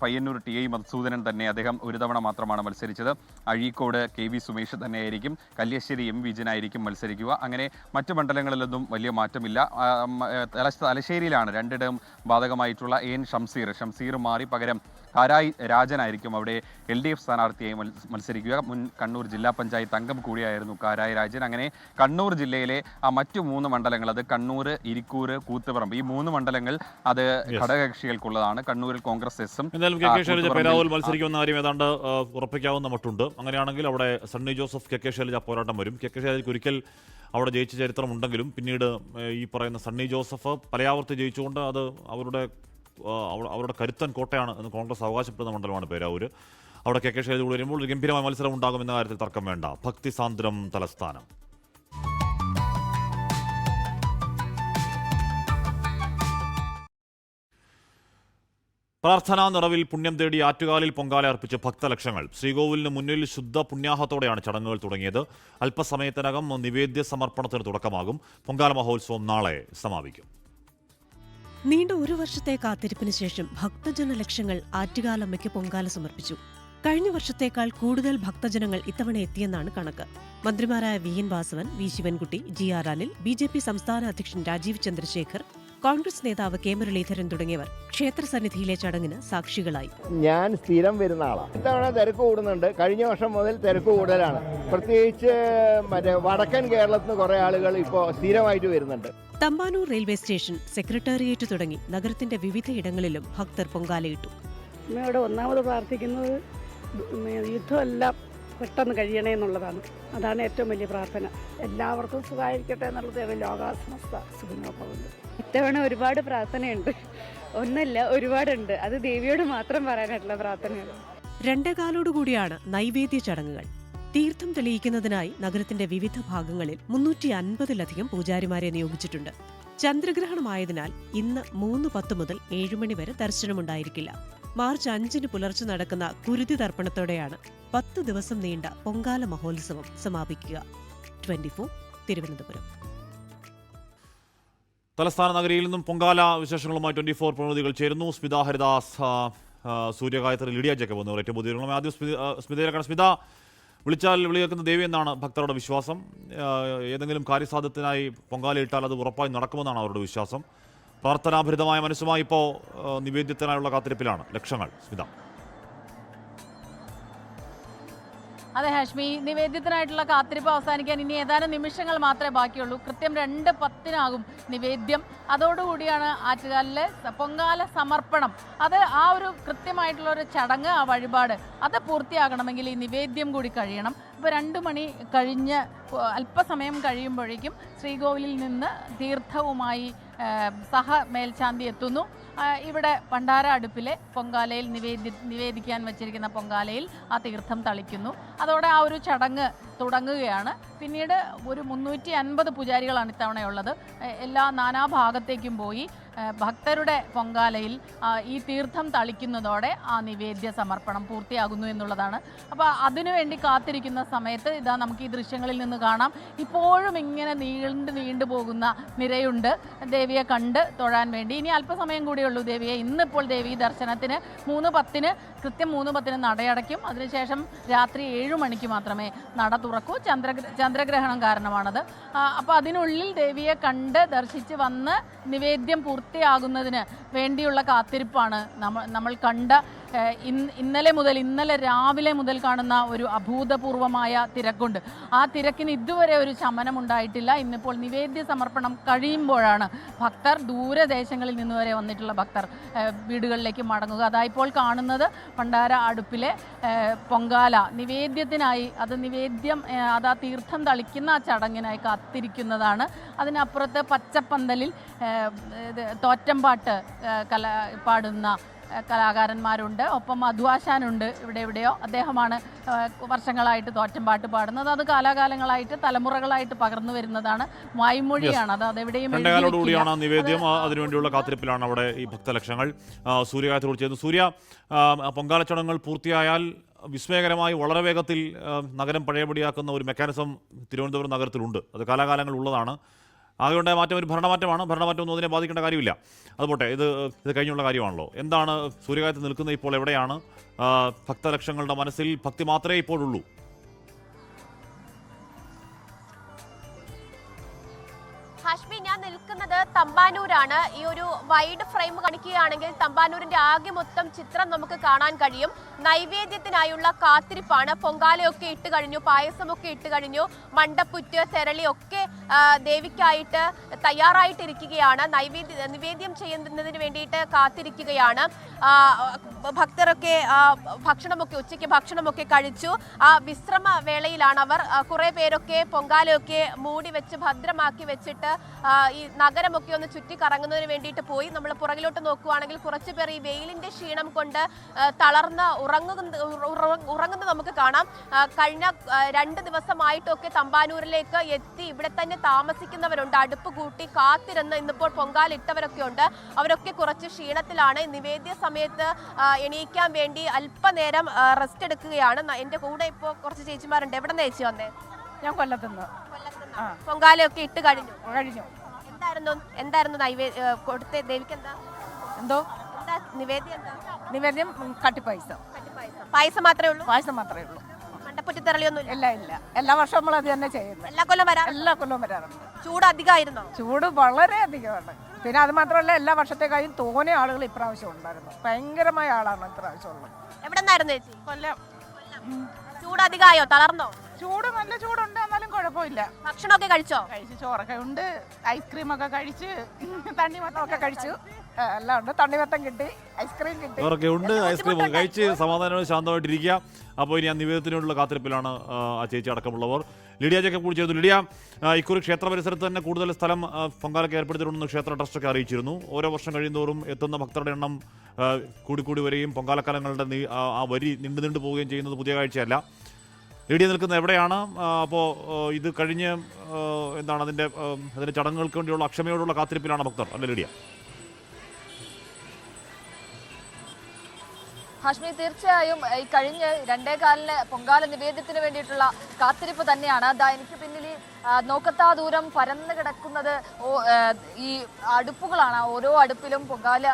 പയ്യന്നൂർ TI മധുസൂദനൻ തന്നെ, അദ്ദേഹം ഒരു തവണ മാത്രമാണ് മത്സരിച്ചത്. അഴീക്കോട് KV സുമേഷ് തന്നെയായിരിക്കും. കല്യശ്ശേരി M വിജയനായിരിക്കും മത്സരിക്കുക. അങ്ങനെ മറ്റു മണ്ഡലങ്ങളിലൊന്നും വലിയ മാറ്റമില്ല. തലശ്ശേരിയിലാണ് 2 ടേം ബാധകമായിട്ടുള്ള AN ഷംസീർ മാറി പകരം കാരായി രാജനായിരിക്കും അവിടെ LDF സ്ഥാനാർത്ഥിയായി മത്സരിക്കുക. മുൻ കണ്ണൂർ ജില്ലാ പഞ്ചായത്ത് അംഗം കൂടിയായിരുന്നു കാരായി രാജൻ. അങ്ങനെ കണ്ണൂർ ജില്ലയിലെ മറ്റു 3 മണ്ഡലങ്ങൾ, അത് കണ്ണൂർ, ഇരിക്കൂർ, കൂത്തുപറമ്പ്, ഈ 3 മണ്ഡലങ്ങൾ അത് ഘടകകക്ഷികൾക്കുള്ളതാണ്. കണ്ണൂരിൽ കോൺഗ്രസ് എസും. എന്തായാലും KK ശൈലജ പേരാവൂരിൽ മത്സരിക്കുമെന്ന കാര്യം ഏതാണ്ട് ഉറപ്പിക്കാവുന്ന മട്ടുണ്ട്. അങ്ങനെയാണെങ്കിൽ അവിടെ സണ്ണി ജോസഫ് KK ശൈലജ പോരാട്ടം വരും. KK ശൈലജയ്ക്ക് ഒരിക്കൽ അവിടെ ജയിച്ച ചരിത്രമുണ്ടെങ്കിലും പിന്നീട് ഈ പറയുന്ന സണ്ണി ജോസഫ് പലയാവർത്തി ജയിച്ചുകൊണ്ട് അത് അവരുടെ അവരുടെ കരുത്തൻ കോട്ടയാണ് എന്ന് കോൺഗ്രസ് അവകാശപ്പെടുന്ന മണ്ഡലമാണ് പേരാവൂർ. അവിടെ കെ കെ ശൈലജ കൂടി വരുമ്പോൾ ഒരു ഗംഭീരമായ മത്സരം ഉണ്ടാകുമെന്ന കാര്യത്തിൽ തർക്കം വേണ്ട. ഭക്തിസാന്ദ്രം തലസ്ഥാനം. പ്രാർത്ഥനാ നിറവിൽ പുണ്യം തേടി ആറ്റുകാലിൽ പൊങ്കാല അർപ്പിച്ച് ഭക്തലക്ഷങ്ങൾ. ശ്രീകോവിലിന് മുന്നിൽ ശുദ്ധ പുണ്യാഹത്തോടെയാണ് ചടങ്ങുകൾ തുടങ്ങിയത്. അല്പസമയത്തിനകം നിവേദ്യ സമർപ്പണത്തിന് തുടക്കമാകും. പൊങ്കാല മഹോത്സവം നാളെ സമാപിക്കും. നീണ്ട ഒരു വർഷത്തെ കാത്തിരിപ്പിന് ശേഷം ഭക്തജനലക്ഷങ്ങൾ ആറ്റുകാലമ്മയ്ക്ക് പൊങ്കാല സമർപ്പിച്ചു. കഴിഞ്ഞ വർഷത്തേക്കാൾ കൂടുതൽ ഭക്തജനങ്ങൾ ഇത്തവണ എത്തിയെന്നാണ് കണക്ക്. മന്ത്രിമാരായ V N Vasavan, V Sivankutty, G R Anil, BJP. സംസ്ഥാന അധ്യക്ഷൻ രാജീവ് ചന്ദ്രശേഖർ, കോൺഗ്രസ് നേതാവ് കെ മുരളീധരൻ തുടങ്ങിയവർ ക്ഷേത്രസന്നിധിയിലെ ചടങ്ങിന് സാക്ഷികളായി. ഞാൻ സ്ഥിരം വരുന്ന ആളാണ്. ഇത്തവണ തിരക്ക് കൂടുന്നുണ്ട്. കഴിഞ്ഞ വർഷം മുതൽ തിരക്ക് കൂടുതലാണ്. പ്രത്യേകിച്ച് വടക്കൻ കേരളത്തിൽ നിന്ന് കുറെ ആളുകൾ ഇപ്പോൾ സ്ഥിരമായിട്ട് വരുന്നുണ്ട്. തമ്പാനൂർ റെയിൽവേ സ്റ്റേഷൻ, സെക്രട്ടേറിയറ്റ് തുടങ്ങി നഗരത്തിന്റെ വിവിധയിടങ്ങളിലും ഭക്തർ പൊങ്കാലയിട്ടു. ഇവിടെ ഒന്നാമത് പ്രാർത്ഥിക്കുന്നത് യുദ്ധമെല്ലാം പെട്ടെന്ന് കഴിയണേ എന്നുള്ളതാണ്. അതാണ് ഏറ്റവും വലിയ പ്രാർത്ഥന. എല്ലാവർക്കും സുഖമായിരിക്കട്ടെ എന്നുള്ളത് ലോകാസമസ്ത സുഖിനോ പോകുന്നത്. ഇത്തവണ ഒരുപാട് പ്രാർത്ഥനയുണ്ട്. ഒന്നല്ല, ഒരുപാടുണ്ട്. അത് ദേവിയോട് മാത്രം പറയാനായിട്ടുള്ള പ്രാർത്ഥനയാണ്. 2:15 നൈവേദ്യ ചടങ്ങുകൾ. തീർത്ഥം തെളിയിക്കുന്നതിനായി നഗരത്തിന്റെ വിവിധ ഭാഗങ്ങളിൽ 350-ലധികം പൂജാരിമാരെ നിയോഗിച്ചിട്ടുണ്ട്. ചന്ദ്രഗ്രഹണമായതിനാൽ ഇന്ന് 3:10 മുതൽ 7 മണി വരെ ദർശനമുണ്ടായിരിക്കില്ല. മാർച്ച് 5 പുലർച്ചെ നടക്കുന്ന കുരുതി തർപ്പണത്തോടെയാണ് 10 ദിവസം നീണ്ട പൊങ്കാല മഹോത്സവം സമാപിക്കുക. 24 തിരുവനന്തപുരം. തലസ്ഥാന നഗരിയിൽ നിന്നും പൊങ്കാല വിശേഷങ്ങളുമായി 24 പ്രതിനിധികൾ ചേരുന്നു. സ്മിത ഹരിദാസ്, സൂര്യഗായത്രി, ലിഡിയ ജേക്കബ് എന്നിവർ ഏറ്റവും പുതിയ. ആദ്യം സ്മിതയിലേക്കാണ്. സ്മിത, വിളിച്ചാൽ വിളിയേക്കുന്ന ദേവി എന്നാണ് ഭക്തരുടെ വിശ്വാസം. ഏതെങ്കിലും കാര്യസാധ്യത്തിനായി പൊങ്കാലയിട്ടാൽ അത് ഉറപ്പായി നടക്കുമെന്നാണ് അവരുടെ വിശ്വാസം. പ്രാർത്ഥനാഭരിതമായ മനസ്സുമായി ഇപ്പോൾ നിവേദ്യത്തിനായുള്ള കാത്തിരിപ്പിലാണ് ലക്ഷങ്ങൾ. സ്മിത. അതെ ഹാഷ്മി, നിവേദ്യത്തിനായിട്ടുള്ള കാത്തിരിപ്പ് അവസാനിക്കാൻ ഇനി ഏതാനും നിമിഷങ്ങൾ മാത്രമേ ബാക്കിയുള്ളൂ. കൃത്യം 2:10 നിവേദ്യം. അതോടുകൂടിയാണ് ആറ്റുകാലിലെ പൊങ്കാല സമർപ്പണം. അത് ആ ഒരു കൃത്യമായിട്ടുള്ള ഒരു ചടങ്ങ്, ആ വഴിപാട് അത് പൂർത്തിയാകണമെങ്കിൽ ഈ നിവേദ്യം കൂടി കഴിയണം. ഇപ്പോൾ 2 മണി കഴിഞ്ഞ് അല്പസമയം കഴിയുമ്പോഴേക്കും ശ്രീകോവിലിൽ നിന്ന് തീർത്ഥവുമായി മേൽശാന്തി എത്തുന്നു. ഇവിടെ ഭണ്ഡാര അടുപ്പിലെ പൊങ്കാലയിൽ നിവേദിക്കാൻ വെച്ചിരിക്കുന്ന പൊങ്കാലയിൽ ആ തീർത്ഥം തളിക്കുന്നു. അതോടെ ആ ഒരു ചടങ്ങ് തുടങ്ങുകയാണ്. പിന്നീട് ഒരു 350 പൂജാരികളാണ് ഇത്തവണയുള്ളത്. എല്ലാ നാനാഭാഗത്തേക്കും പോയി ഭക്തരുടെ പൊങ്കാലയിൽ ഈ തീർത്ഥം തളിക്കുന്നതോടെ ആ നിവേദ്യ സമർപ്പണം പൂർത്തിയാകുന്നു എന്നുള്ളതാണ്. അപ്പോൾ അതിനുവേണ്ടി കാത്തിരിക്കുന്ന സമയത്ത് ഇതാ നമുക്ക് ഈ ദൃശ്യങ്ങളിൽ നിന്ന് കാണാം. ഇപ്പോഴും ഇങ്ങനെ നീണ്ടു പോകുന്ന നിരയുണ്ട് ദേവിയെ കണ്ട് തൊഴാൻ വേണ്ടി. ഇനി അല്പസമയം കൂടിയുള്ളൂ ദേവിയെ. ഇന്നിപ്പോൾ ദേവി ദർശനത്തിന് 3:10 കൃത്യം 3:10 നടയടയ്ക്കും. അതിനുശേഷം രാത്രി 7 മണിക്ക് മാത്രമേ നട തുറക്കൂ. ചന്ദ്രഗ്രഹണം കാരണമാണത്. അപ്പോൾ അതിനുള്ളിൽ ദേവിയെ കണ്ട് ദർശിച്ച് വന്ന് നിവേദ്യം പൂർത്തിയാകുന്നതിന് വേണ്ടിയുള്ള കാത്തിരിപ്പാണ് നമ്മൾ കണ്ട ഇന്നലെ രാവിലെ മുതൽ കാണുന്ന ഒരു അഭൂതപൂർവമായ തിരക്കുണ്ട്. ആ തിരക്കിന് ഇതുവരെ ഒരു ശമനം ഉണ്ടായിട്ടില്ല. ഇന്നിപ്പോൾ നിവേദ്യ സമർപ്പണം കഴിയുമ്പോഴാണ് ഭക്തർ ദൂരദേശങ്ങളിൽ നിന്ന് വരെ വന്നിട്ടുള്ള ഭക്തർ വീടുകളിലേക്ക് മടങ്ങുക. അതായിപ്പോൾ കാണുന്നത് ഭണ്ഡാര അടുപ്പിലെ പൊങ്കാല നിവേദ്യത്തിനായി, അത് ആ തീർത്ഥം തളിക്കുന്ന ആ ചടങ്ങിനായി കാത്തിരിക്കുന്നതാണ്. അതിനപ്പുറത്ത് പച്ചപ്പന്തലിൽ തോറ്റംപാട്ട് പാടുന്ന കലാകാരന്മാരുണ്ട്. ഒപ്പം മധുവാശാനുണ്ട് എവിടെയോ. അദ്ദേഹമാണ് വർഷങ്ങളായിട്ട് തോറ്റംപാട്ട് പാടുന്നത്. അത് കാലാകാലങ്ങളായിട്ട് തലമുറകളായിട്ട് പകർന്നു വരുന്നതാണ്. വായ്മൊഴിയാണ്. അത് അതെവിടെയും കൂടിയാണ് നിവേദ്യം. അതിനുവേണ്ടിയുള്ള കാത്തിരിപ്പിലാണ് അവിടെ ഈ ഭക്തലക്ഷങ്ങൾ. സൂര്യകാലത്തോട് ചേർന്ന് സൂര്യ, പൊങ്കാല ചടങ്ങുകൾ പൂർത്തിയായാൽ വിസ്മയകരമായി വളരെ വേഗത്തിൽ നഗരം പഴയപടിയാക്കുന്ന ഒരു മെക്കാനിസം തിരുവനന്തപുരം നഗരത്തിലുണ്ട്. അത് കാലാകാലങ്ങൾ ഉള്ളതാണ്. ആകെയുണ്ടായ മാറ്റം ഒരു ഭരണമാറ്റമാണ്. ഭരണമാറ്റം ഒന്നും അതിനെ ബാധിക്കേണ്ട കാര്യമില്ല. അതുപോട്ടെ, ഇത് കഴിഞ്ഞുള്ള കാര്യമാണല്ലോ. എന്താണ് സൂര്യകാലത്ത് നിൽക്കുന്നത്? ഇപ്പോൾ എവിടെയാണ്? ഭക്തലക്ഷങ്ങളുടെ മനസ്സിൽ ഭക്തി മാത്രമേ ഇപ്പോഴുള്ളൂ. ഹാഷ്മി, ഞാൻ നിൽക്കുന്നത് തമ്പാനൂരാണ്. ഈ ഒരു വൈഡ് ഫ്രെയിം കാണിക്കുകയാണെങ്കിൽ തമ്പാനൂരിന്റെ ആകെ മൊത്തം ചിത്രം നമുക്ക് കാണാൻ കഴിയും. നൈവേദ്യത്തിനായുള്ള കാത്തിരിപ്പാണ്. പൊങ്കാലയൊക്കെ ഇട്ട് കഴിഞ്ഞു, പായസമൊക്കെ ഇട്ട് കഴിഞ്ഞു, മണ്ടപ്പുറ്റ് തെരളിയൊക്കെ ദേവിക്കായിട്ട് തയ്യാറായിട്ടിരിക്കുകയാണ്. നിവേദ്യം ചെയ്യുന്നതിന് വേണ്ടിയിട്ട് കാത്തിരിക്കുകയാണ്. ഭക്തരൊക്കെ ഭക്ഷണമൊക്കെ ഉച്ചയ്ക്ക് ഭക്ഷണമൊക്കെ കഴിച്ചു. ആ വിശ്രമ വേളയിലാണ് അവർ. കുറെ പേരൊക്കെ പൊങ്കാലയൊക്കെ മൂടി വെച്ച് ഭദ്രമാക്കി വെച്ചിട്ട് ഈ നഗരമൊക്കെ ഒന്ന് ചുറ്റിക്കറങ്ങുന്നതിന് വേണ്ടിയിട്ട് പോയി. നമ്മൾ പുറകിലോട്ട് നോക്കുകയാണെങ്കിൽ കുറച്ച് പേർ ഈ വെയിലിന്റെ ക്ഷീണം കൊണ്ട് തളർന്ന് ഉറങ്ങുന്നത് നമുക്ക് കാണാം. കഴിഞ്ഞ 2 ദിവസമായിട്ടൊക്കെ തമ്പാനൂരിലേക്ക് എത്തി ഇവിടെ തന്നെ താമസിക്കുന്നവരുണ്ട്. അടുപ്പ് കൂട്ടി കാത്തിരുന്ന് ഇന്നിപ്പോൾ പൊങ്കാലിട്ടവരൊക്കെ ഉണ്ട്. അവരൊക്കെ കുറച്ച് ക്ഷീണത്തിലാണ്. നിവേദ്യ സമയത്ത് എണീക്കാൻ വേണ്ടി അല്പനേരം റെസ്റ്റ് എടുക്കുകയാണ്. എന്റെ കൂടെ ഇപ്പോൾ കുറച്ച് ചേച്ചിമാരുണ്ട്. എവിടെ നിന്ന് ചേച്ചി വന്നേ? ഞാൻ കൊല്ലത്തുനിന്ന്. പൊങ്കാലയൊക്കെ ഇട്ട് കഴിഞ്ഞു. എന്തായിരുന്നു കൊടുത്ത ദേവിക്ക്? എന്താ നിവേദ്യം? നിവേദ്യം കട്ടിപ്പായസം. പായസം മാത്രമേ ഉള്ളൂ? പായസം മാത്രമേ ഉള്ളൂ. മണ്ടപ്പുറ്റി തെരളിയൊന്നും ഇല്ല. എല്ലാ വർഷവും നമ്മൾ അത് തന്നെ ചെയ്യുന്നത്. എല്ലാ കൊല്ലം വരാറുണ്ട്. ചൂട് അധികമായിരുന്നോ? ചൂട് വളരെ അധികമാണ്. പിന്നെ അത് മാത്രമല്ല, എല്ലാ വർഷത്തേക്കായും തോനെ ആളുകൾ ഇപ്രാവശ്യം ഉണ്ടായിരുന്നു. ഭയങ്കരമായ ആളാണ് ഇപ്രാവശ്യം ഉള്ളത്. എവിടെ നിന്നായിരുന്നു ചേച്ചി? കൊല്ലം. ചൂട് അധികമായോ? തളർന്നോ? ചൂട് നല്ല ചൂടുണ്ട്, എന്നാലും കുഴപ്പമില്ല. ഭക്ഷണമൊക്കെ കഴിച്ചോ? കഴിച്ചു. ചോറൊക്കെ ഉണ്ട്, ഐസ്ക്രീമൊക്കെ കഴിച്ച്, തണ്ണിമത്തമൊക്കെ കഴിച്ചു. എല്ലാം ഉണ്ട്. തണ്ണിമത്തം കിട്ടി, ഐസ്ക്രീം കിട്ടി. ചോറൊക്കെ ഉണ്ട്, ഐസ്ക്രീം ഒക്കെ കഴിച്ച് സമാധാനവും ശാന്തമായിട്ടിരിക്കുക. അപ്പോൾ ഇനി ആ നിവേദനത്തിനുള്ള കാത്തിരിപ്പിലാണ് ആ ചേച്ചി അടക്കമുള്ളവർ. ലിഡിയ ജേക്കബ് കൂടി ചെയ്തു. ലിഡിയ, ഇക്കുറി ക്ഷേത്ര പരിസരത്ത് തന്നെ കൂടുതൽ സ്ഥലം പൊങ്കാലയ്ക്ക് ഏർപ്പെടുത്തിയിട്ടുണ്ടെന്ന് ക്ഷേത്ര ട്രസ്റ്റൊക്കെ അറിയിച്ചിരുന്നു. ഓരോ വർഷം കഴിയുന്തോറും എത്തുന്ന ഭക്തരുടെ എണ്ണം കൂടി വരികയും പൊങ്കാലക്കാലങ്ങളുടെ ആ വരി നീണ്ടു പോവുകയും ചെയ്യുന്നത് പുതിയ കാഴ്ചയല്ല. ലിഡിയ നിൽക്കുന്നത് എവിടെയാണ്? അപ്പോൾ ഇത് കഴിഞ്ഞ് എന്താണ് അതിൻ്റെ ചടങ്ങുകൾക്ക് വേണ്ടിയുള്ള അക്ഷമയോടുള്ള കാത്തിരിപ്പിലാണ് ഭക്തർ, അല്ലേ ലിഡിയ? ഹാഷ്മി, തീർച്ചയായും ഈ കഴിഞ്ഞ് 2:15 പൊങ്കാല നിവേദ്യത്തിന് വേണ്ടിയിട്ടുള്ള കാത്തിരിപ്പ് തന്നെയാണ്. അതാ എനിക്ക് പിന്നിൽ നോക്കത്താ ദൂരം പരന്നു കിടക്കുന്നത് ഈ അടുപ്പുകളാണ്. ഓരോ അടുപ്പിലും പൊങ്കാല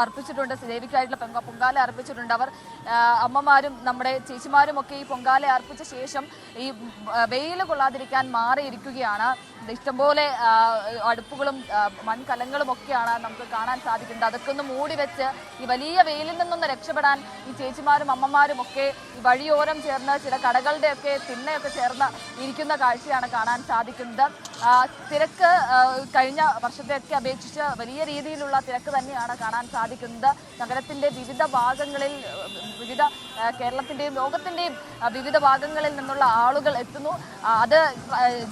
അർപ്പിച്ചിട്ടുണ്ട്, ദേവിക്കായിട്ടുള്ള പൊങ്കാല അർപ്പിച്ചിട്ടുണ്ട്. അവർ അമ്മമാരും നമ്മുടെ ചേച്ചിമാരും ഒക്കെ ഈ പൊങ്കാല അർപ്പിച്ച ശേഷം ഈ വെയിൽ കൊള്ളാതിരിക്കാൻ മാറിയിരിക്കുകയാണ്. ഇഷ്ടംപോലെ അടുപ്പുകളും മൺകലങ്ങളും ഒക്കെയാണ് നമുക്ക് കാണാൻ സാധിക്കുന്നത്. അതൊക്കെ ഒന്ന് മൂടി വെച്ച് ഈ വലിയ വെയിലിൽ നിന്നൊന്ന് രക്ഷപ്പെടാൻ ഈ ചേച്ചിമാരും അമ്മമാരും ഒക്കെ ഈ വഴിയോരം ചേർന്ന് ചില കടകളുടെയൊക്കെ തിണ്ണയൊക്കെ ചേർന്ന് ഇരിക്കുന്ന കാഴ്ചയാണ് കാണാൻ സാധിക്കുന്നത്. തിരക്ക് കഴിഞ്ഞ വർഷത്തെയൊക്കെ അപേക്ഷിച്ച് വലിയ രീതിയിലുള്ള തിരക്ക് തന്നെയാണ് കാണാൻ സാധിക്കുന്നത്. നഗരത്തിന്റെ വിവിധ ഭാഗങ്ങളിൽ, കേരളത്തിന്റെയും ലോകത്തിന്റെയും വിവിധ ഭാഗങ്ങളിൽ നിന്നുള്ള ആളുകൾ എത്തുന്നു. അത്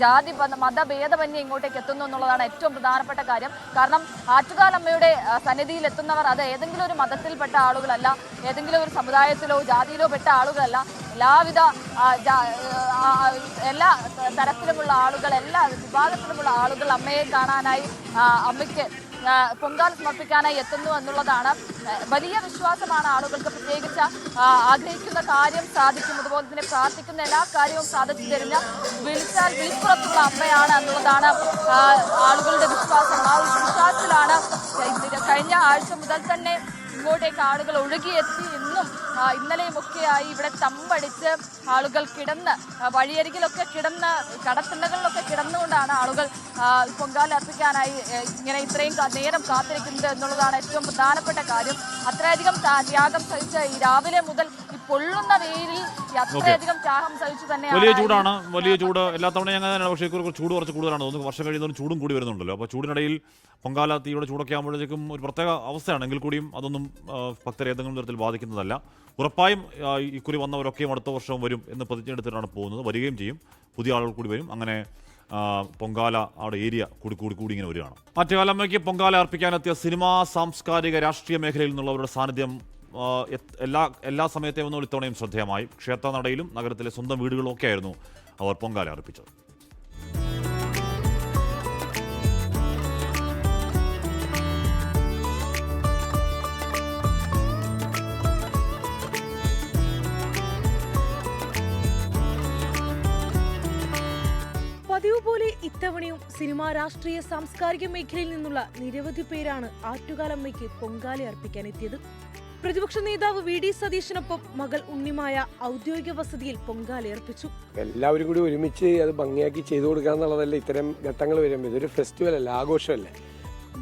ജാതി മതഭേദമന്യേ ഇങ്ങോട്ടേക്ക് എത്തുന്നു എന്നുള്ളതാണ് ഏറ്റവും പ്രധാനപ്പെട്ട കാര്യം. കാരണം ആറ്റുകാലമ്മയുടെ സന്നിധിയിൽ എത്തുന്നവർ അത് ഏതെങ്കിലും ഒരു മതത്തിൽപ്പെട്ട ആളുകളല്ല, ഏതെങ്കിലും ഒരു സമുദായത്തിലോ ജാതിയിലോ പെട്ട ആളുകളല്ല. എല്ലാ തരത്തിലുമുള്ള ആളുകൾ, എല്ലാ വിഭാഗത്തിലുമുള്ള ആളുകൾ അമ്മയെ കാണാനായി, അമ്മയ്ക്ക് പൊങ്കാല സമർപ്പിക്കാനായി എത്തുന്നു എന്നുള്ളതാണ്. വലിയ വിശ്വാസമാണ് ആളുകൾക്ക്. പ്രത്യേകിച്ച് ആഗ്രഹിക്കുന്ന കാര്യം സാധിക്കും, അതുപോലെ തന്നെ പ്രാർത്ഥിക്കുന്ന എല്ലാ കാര്യവും സാധിച്ചു തരുന്ന വിളിച്ചാൽ വിളിപ്പുറത്തുള്ള അമ്മയാണ് എന്നുള്ളതാണ് ആളുകളുടെ വിശ്വാസം. ആ ഒരു വിശ്വാസത്തിലാണ് കഴിഞ്ഞ ആഴ്ച മുതൽ തന്നെ ഇങ്ങോട്ടേക്ക് ആളുകൾ ഒഴുകിയെത്തി. ഇന്നലെയും ഒക്കെയായി ഇവിടെ തമ്പടിച്ച് ആളുകൾ കിടന്ന്, വഴിയരികിലൊക്കെ കിടന്ന്, കടത്തിണ്ണകളിലൊക്കെ കിടന്നുകൊണ്ടാണ് ആളുകൾ പൊങ്കാല അർപ്പിക്കാനായി ഇങ്ങനെ ഇത്രയും നേരം കാത്തിരിക്കുന്നത് എന്നുള്ളതാണ് ഏറ്റവും പ്രധാനപ്പെട്ട കാര്യം. അത്രയധികം ത്യാഗം സഹിച്ച് ഈ രാവിലെ മുതൽ ഈ പൊള്ളുന്ന വെയിലിൽ അത്രയധികം ത്യാഗം സഹിച്ചു തന്നെയാണ്. വലിയ ചൂടാണ്, വലിയ ചൂട് എല്ലാ തവണയും അങ്ങനെ. പക്ഷേ ചൂട് കുറച്ച് കൂടുതലാണ് തോന്നുന്നു. വർഷം കഴിയുന്നതും ചൂടും കൂടി വരുന്നുണ്ടല്ലോ. അപ്പോൾ ചൂടിനിടയിൽ പൊങ്കാല തീയുടെ ചൂടൊക്കെ ആകുമ്പോഴേക്കും ഒരു പ്രത്യേക അവസ്ഥയാണെങ്കിൽ കൂടിയും അതൊന്നും ഭക്തരെ ഏതെങ്കിലും തരത്തിൽ ബാധിക്കുന്നതല്ല. ഉറപ്പായും ഇക്കുറി വന്നവരൊക്കെയും അടുത്ത വർഷം വരും എന്ന് പ്രതിജ്ഞയെടുത്തിട്ടാണ് പോകുന്നത്. വരികയും ചെയ്യും, പുതിയ ആളുകൾ കൂടി വരും. അങ്ങനെ പൊങ്കാല അവിടെ ഏരിയ കൂടി ഇങ്ങനെ വരികയാണ്. ആറ്റുകാലമ്മയ്ക്ക് പൊങ്കാല അർപ്പിക്കാനെത്തിയ സിനിമാ, സാംസ്കാരിക, രാഷ്ട്രീയ മേഖലയിൽ നിന്നുള്ളവരുടെ സാന്നിധ്യം എല്ലാ സമയത്തെയും ഒന്നും ഇത്തവണയും ശ്രദ്ധേയമായി. ക്ഷേത്രനടയിലും നഗരത്തിലെ സ്വന്തം വീടുകളിലും ഒക്കെയായിരുന്നു അവർ പൊങ്കാല അർപ്പിച്ചത്. പതിവ് പോലെ ഇത്തവണയും സിനിമാ, രാഷ്ട്രീയ, സാംസ്കാരിക മേഖലയിൽ നിന്നുള്ള നിരവധി പേരാണ് ആറ്റുകാലമ്മയ്ക്ക് പൊങ്കാല അർപ്പിക്കാനെത്തിയത്. പ്രതിപക്ഷ നേതാവ് വി.ഡി. സതീശനൊപ്പം മകൾ ഉണ്ണിമായ ഔദ്യോഗിക വസതിയിൽ പൊങ്കാല അർപ്പിച്ചു. എല്ലാവരും കൂടി ഒരുമിച്ച് അത് ഭംഗിയാക്കി ചെയ്തു കൊടുക്കുക എന്നുള്ളതല്ല ഇത്തരം ഘട്ടങ്ങൾ വരുമ്പോൾ. ഇതൊരു ഫെസ്റ്റിവൽ അല്ല, ആഘോഷമല്ലേ.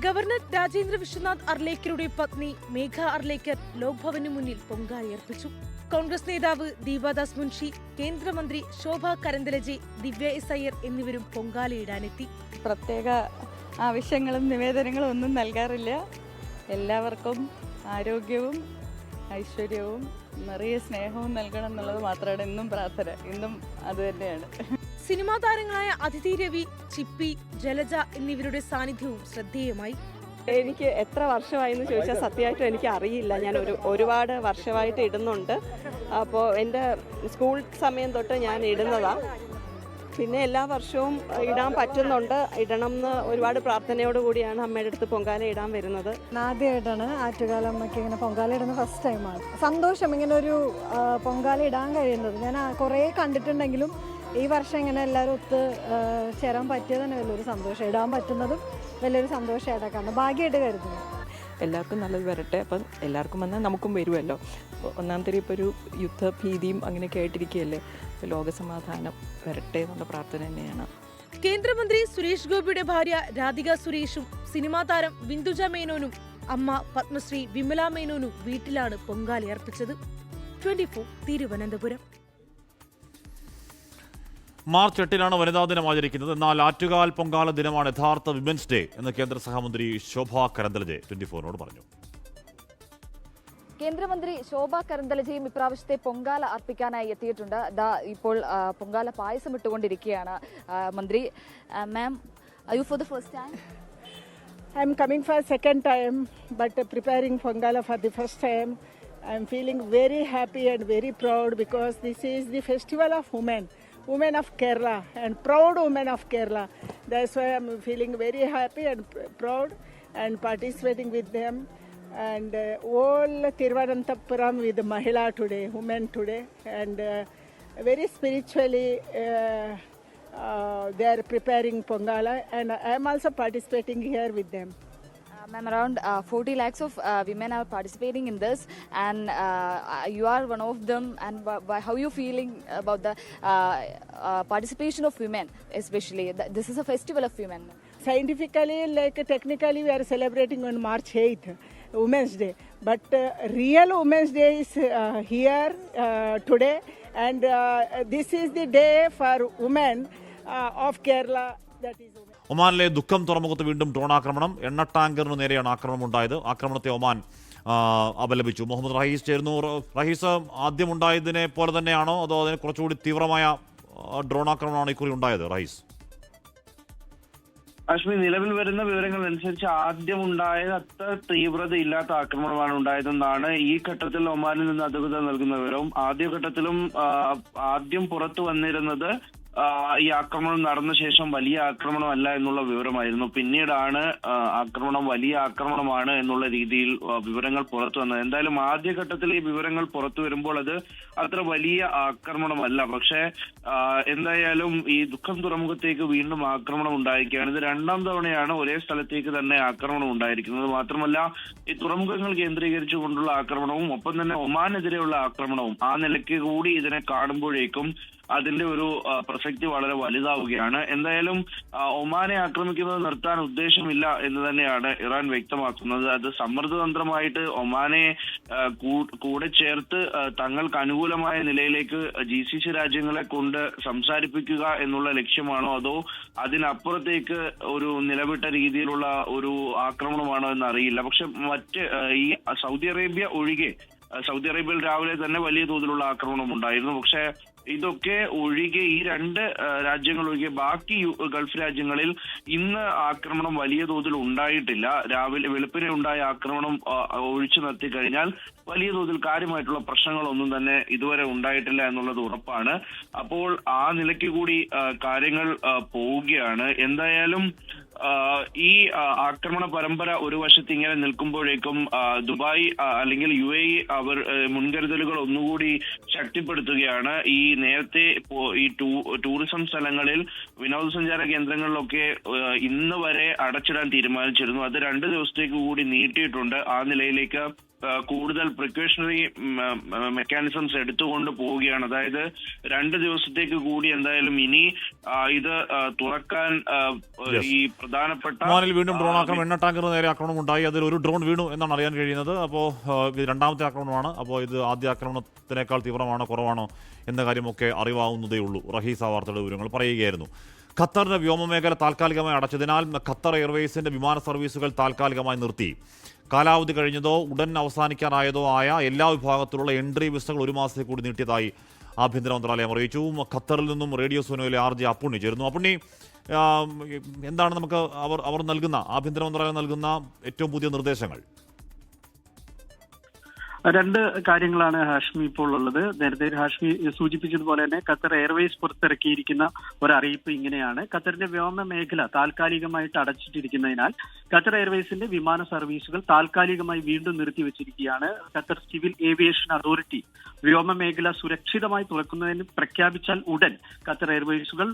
ഗവർണർ രാജേന്ദ്ര വിശ്വനാഥ് അർലേക്കറുടെ പത്നി മേഘ അർലേക്കർ ലോക്ഭവന് മുന്നിൽ പൊങ്കാല അർപ്പിച്ചു. കോൺഗ്രസ് നേതാവ് ദീപാദാസ് മുൻഷി, കേന്ദ്രമന്ത്രി ശോഭ കരന്തലജെ, ദിവ്യ എസ് അയ്യർ എന്നിവരും പൊങ്കാലയിടാനെത്തി. പ്രത്യേക ആവശ്യങ്ങളും നിവേദനങ്ങളും ഒന്നും നൽകാറില്ല. എല്ലാവർക്കും ആരോഗ്യവും ഐശ്വര്യവും നിറയെ സ്നേഹവും നൽകണം എന്നുള്ളത് മാത്രമാണ് എന്നും പ്രാർത്ഥന. ഇന്നും അത് തന്നെയാണ്. സിനിമാ താരങ്ങളായ അതിഥി രവി, ചിപ്പി, ജലജ എന്നിവരുടെ സാന്നിധ്യവും ശ്രദ്ധേയമായി. എനിക്ക് എത്ര വർഷമായെന്ന് ചോദിച്ചാൽ സത്യമായിട്ടും എനിക്ക് അറിയില്ല. ഞാൻ ഒരുപാട് വർഷമായിട്ട് ഇടുന്നുണ്ട്. അപ്പോൾ എൻ്റെ സ്കൂൾ സമയം തൊട്ട് ഞാൻ ഇടുന്നതാണ്. പിന്നെ എല്ലാ വർഷവും ഇടാൻ പറ്റുന്നുണ്ട്. ഇടണം എന്ന് ഒരുപാട് പ്രാർത്ഥനയോടുകൂടിയാണ് അമ്മയുടെ അടുത്ത് പൊങ്കാല ഇടാൻ വരുന്നത്. ആദ്യമായിട്ടാണ് ആറ്റുകാല അമ്മയ്ക്ക് ഇങ്ങനെ പൊങ്കാല ഇടുന്നത്. ഫസ്റ്റ് ടൈമാണ്. സന്തോഷം ഇങ്ങനെ ഒരു പൊങ്കാല ഇടാൻ കഴിയുന്നത്. ഞാൻ കുറേ കണ്ടിട്ടുണ്ടെങ്കിലും ഈ വർഷം ഇങ്ങനെ എല്ലാവരും ഒത്ത് ചേരാൻ പറ്റിയത് തന്നെ വലിയൊരു സന്തോഷം. ഇടാൻ പറ്റുന്നതും വലിയൊരു സന്തോഷമായിട്ടാണ് കാണുന്നത്. ഭാഗ്യമായിട്ട് കരുതുന്നു. എല്ലാവർക്കും നല്ലത് വരട്ടെ. അപ്പം എല്ലാവർക്കും വന്നാൽ നമുക്കും വരുമല്ലോ. ഒന്നാമത്തെ ഇപ്പോൾ ഒരു യുദ്ധഭീതിയും അങ്ങനെയൊക്കെ ആയിട്ടിരിക്കുകയല്ലേ. ലോകസമാധാനം വരട്ടെ എന്നുള്ള പ്രാർത്ഥന തന്നെയാണ്. കേന്ദ്രമന്ത്രി സുരേഷ് ഗോപിയുടെ ഭാര്യ രാധിക സുരേഷും സിനിമാ താരം ബിന്ദുജ മേനോനും അമ്മ പത്മശ്രീ വിമല മേനോനും വീട്ടിലാണ് പൊങ്കാലയർപ്പിച്ചത്. 24 തിരുവനന്തപുരം. മാർച്ച് 8 വനിതാ ദിനം ആചരിക്കുന്നത്. എന്നാൽ ആറ്റുകാൽ പൊങ്കാല ദിനമാണ് യഥാർത്ഥ വിമൻസ് ഡേ എന്ന് കേന്ദ്ര സഹമന്ത്രി ശോഭ കരന്തലജെ 24 പറഞ്ഞു. കേന്ദ്രമന്ത്രി ശോഭ കരന്തലജയും ഇപ്രാവശ്യത്തെ പൊങ്കാല അർപ്പിക്കാനായി എത്തിയിട്ടുണ്ട്. ഇപ്പോൾ പൊങ്കാല പായസം ഇട്ടുകൊണ്ടിരിക്കുകയാണ് മന്ത്രി. മാം, are you for the first time? I'm coming for second time, but preparing Pongala for the first time. I'm feeling very happy and very proud because this is the festival of women of Kerala, and proud women of Kerala. That's why I'm feeling very happy and proud and participating with them. And all Thiruvananthapuram with Mahila today, women today, and very spiritually they are preparing Pongala, and I am also participating here with them. Ma'am, around 40 lakhs of women are participating in this, and you are one of them. And how are you feeling about the participation of women, especially? This is a festival of women. Scientifically, like technically, we are celebrating on March 8th, Women's Day. But real Women's Day is here today, and this is the day for women of Kerala. That is women. ഒമാനിലെ ദുഃഖം തുറമുഖത്ത് വീണ്ടും drone ആക്രമണം. എണ്ണ ടാങ്കറിന് നേരെയാണ് ആക്രമണം ഉണ്ടായത്. ആക്രമണത്തെ ഒമാൻ അപലപിച്ചു. മുഹമ്മദ് റഹീസ് ചേരുന്നു. റഹീസ്, ആദ്യം ഉണ്ടായതിനെ പോലെ തന്നെയാണോ അതോ അതിന് കുറച്ചുകൂടി തീവ്രമായ ഡ്രോൺ ആക്രമണമാണ് ഇക്കുറി ഉണ്ടായത്? റഹീസ്, അശ്മി, നിലവിൽ വരുന്ന വിവരങ്ങൾ അനുസരിച്ച് ആദ്യം ഉണ്ടായത് അത്ര തീവ്രത ഇല്ലാത്ത ആക്രമണമാണ് ഉണ്ടായതെന്നാണ് ഈ ഘട്ടത്തിൽ ഒമാനിൽ നിന്ന് അധികൃതർ നൽകുന്ന വിവരവും. ആദ്യഘട്ടത്തിലും ആദ്യം പുറത്തു വന്നിരുന്നത് ഈ ആക്രമണം നടന്ന ശേഷം വലിയ ആക്രമണമല്ല എന്നുള്ള വിവരമായിരുന്നു. പിന്നീടാണ് ആക്രമണം വലിയ ആക്രമണമാണ് എന്നുള്ള രീതിയിൽ വിവരങ്ങൾ പുറത്തു വന്നത്. എന്തായാലും ആദ്യഘട്ടത്തിൽ ഈ വിവരങ്ങൾ പുറത്തു വരുമ്പോൾ അത് അത്ര വലിയ ആക്രമണമല്ല. പക്ഷേ എന്തായാലും ഈ ദുഃഖം തുറമുഖത്തേക്ക് വീണ്ടും ആക്രമണം ഉണ്ടായിരിക്കുകയാണ്. ഇത് രണ്ടാം തവണയാണ് ഒരേ സ്ഥലത്തേക്ക് തന്നെ ആക്രമണം ഉണ്ടായിരിക്കുന്നത്. മാത്രമല്ല, ഈ തുറമുഖങ്ങൾ കേന്ദ്രീകരിച്ചുകൊണ്ടുള്ള ആക്രമണവും ഒപ്പം തന്നെ ഒമാനെതിരെയുള്ള ആക്രമണവും ആ നിലയ്ക്ക് കൂടി ഇതിനെ കാണുമ്പോഴേക്കും അതിന്റെ ഒരു പ്രസക്തി വളരെ വലുതാവുകയാണ്. എന്തായാലും ഒമാനെ ആക്രമിക്കുന്നത് നിർത്താൻ ഉദ്ദേശമില്ല എന്ന് തന്നെയാണ് ഇറാൻ വ്യക്തമാക്കുന്നത്. അത് സമ്മർദ്ദതന്ത്രമായിട്ട് ഒമാനെ കൂടെ ചേർത്ത് തങ്ങൾക്ക് അനുകൂലമായ നിലയിലേക്ക് GCC രാജ്യങ്ങളെ കൊണ്ട് സംസാരിപ്പിക്കുക എന്നുള്ള ലക്ഷ്യമാണോ അതോ അതിനപ്പുറത്തേക്ക് ഒരു നിലവിട്ട രീതിയിലുള്ള ഒരു ആക്രമണമാണോ എന്നറിയില്ല. പക്ഷെ മറ്റ് ഈ സൗദി അറേബ്യയിൽ രാവിലെ തന്നെ വലിയ തോതിലുള്ള ആക്രമണം ഉണ്ടായിരുന്നു. പക്ഷേ ഇതൊക്കെ ഒഴികെ ഈ രണ്ട് രാജ്യങ്ങൾ ഒഴികെ ബാക്കി ഗൾഫ് രാജ്യങ്ങളിൽ ഇന്ന് ആക്രമണം വലിയ തോതിൽ ഉണ്ടായിട്ടില്ല. രാവിലെ വെളുപ്പിനെ ഉണ്ടായ ആക്രമണം ഒഴിച്ചു നിർത്തി കഴിഞ്ഞാൽ വലിയ തോതിൽ കാര്യമായിട്ടുള്ള പ്രശ്നങ്ങളൊന്നും തന്നെ ഇതുവരെ ഉണ്ടായിട്ടില്ല എന്നുള്ളത് ഉറപ്പാണ്. അപ്പോൾ ആ നിലയ്ക്ക് കൂടി കാര്യങ്ങൾ പോവുകയാണ്. എന്തായാലും ഈ ആക്രമണ പരമ്പര ഒരു വശത്ത് ഇങ്ങനെ നിൽക്കുമ്പോഴേക്കും ദുബായ് അല്ലെങ്കിൽ UAE അവർ മുൻകരുതലുകൾ ഒന്നുകൂടി ശക്തിപ്പെടുത്തുകയാണ്. ഈ നേരത്തെ ഈ ടൂറിസം സ്ഥലങ്ങളിൽ വിനോദസഞ്ചാര കേന്ദ്രങ്ങളിലൊക്കെ ഇന്ന് വരെ അടച്ചിടാൻ തീരുമാനിച്ചിരുന്നു. അത് 2 ദിവസത്തേക്ക് കൂടി നീട്ടിയിട്ടുണ്ട്. ആ നിലയിലേക്ക് കൂടുതൽ പ്രിക്കോഷണറി മെക്കാനിസംസ് എടുത്തുകൊണ്ട് പോവുകയാണ്. അതായത് 2 ദിവസത്തേക്ക് കൂടി എന്തായാലും ഇനി ഇത് തുറക്കാൻ ഈ പ്രധാനപ്പെട്ട വീണ്ടും ഡ്രോൺ ആക്രമണം, എണ്ണ ടാങ്കറിന് നേരെ ആക്രമണം ഉണ്ടായി. അതിൽ ഒരു ഡ്രോൺ വീണു എന്നാണ് അറിയാൻ കഴിയുന്നത്. അപ്പോൾ ഇത് രണ്ടാമത്തെ ആക്രമണമാണ്. അപ്പോൾ ഇത് ആദ്യ ആക്രമണത്തിനേക്കാൾ തീവ്രമാണോ കുറവാണോ എന്ന കാര്യമൊക്കെ അറിവാവുന്നതേ ഉള്ളൂ. റഹീസ വാർത്തയുടെ വിവരങ്ങൾ പറയുകയായിരുന്നു. ഖത്തറിന്റെ വ്യോമമേഖല താൽക്കാലികമായി അടച്ചതിനാൽ ഖത്തർ എയർവേസിന്റെ വിമാന സർവീസുകൾ താൽക്കാലികമായി നിർത്തി. കാലാവധി കഴിഞ്ഞതോ ഉടൻ അവസാനിക്കാനായതോ ആയ എല്ലാ വിഭാഗത്തിലുള്ള എൻട്രി വിസകൾ 1 മാസത്തേക്ക് കൂടി നീട്ടിയതായി ആഭ്യന്തര മന്ത്രാലയം അറിയിച്ചു. ഖത്തറിൽ നിന്നും റേഡിയോ സോനോയിലെ RJ അപ്പുണ്ണി ചേരുന്നു. അപ്പുണ്ണി, എന്താണ് നമുക്ക് അവർ നൽകുന്ന, ആഭ്യന്തര മന്ത്രാലയം നൽകുന്ന ഏറ്റവും പുതിയ നിർദ്ദേശങ്ങൾ? 2 കാര്യങ്ങളാണ് ഹാഷ്മി ഇപ്പോൾ ഉള്ളത്. നേരത്തെ ഹാഷ്മി സൂചിപ്പിച്ചതുപോലെ തന്നെ ഖത്തർ എയർവേസ് പുറത്തിറക്കിയിരിക്കുന്ന ഒരു അറിയിപ്പ് ഇങ്ങനെയാണ്. ഖത്തറിന്റെ വ്യോമ മേഖല താൽക്കാലികമായിട്ട് അടച്ചിട്ടിരിക്കുന്നതിനാൽ ഖത്തർ എയർവേസിന്റെ വിമാന സർവീസുകൾ താൽക്കാലികമായി വീണ്ടും നിർത്തിവെച്ചിരിക്കുകയാണ്. ഖത്തർ സിവിൽ ഏവിയേഷൻ അതോറിറ്റി വ്യോമ മേഖല സുരക്ഷിതമായി തുറക്കുന്നതിന് പ്രഖ്യാപിച്ചാൽ ഉടൻ ഖത്തർ എയർവേസുകൾ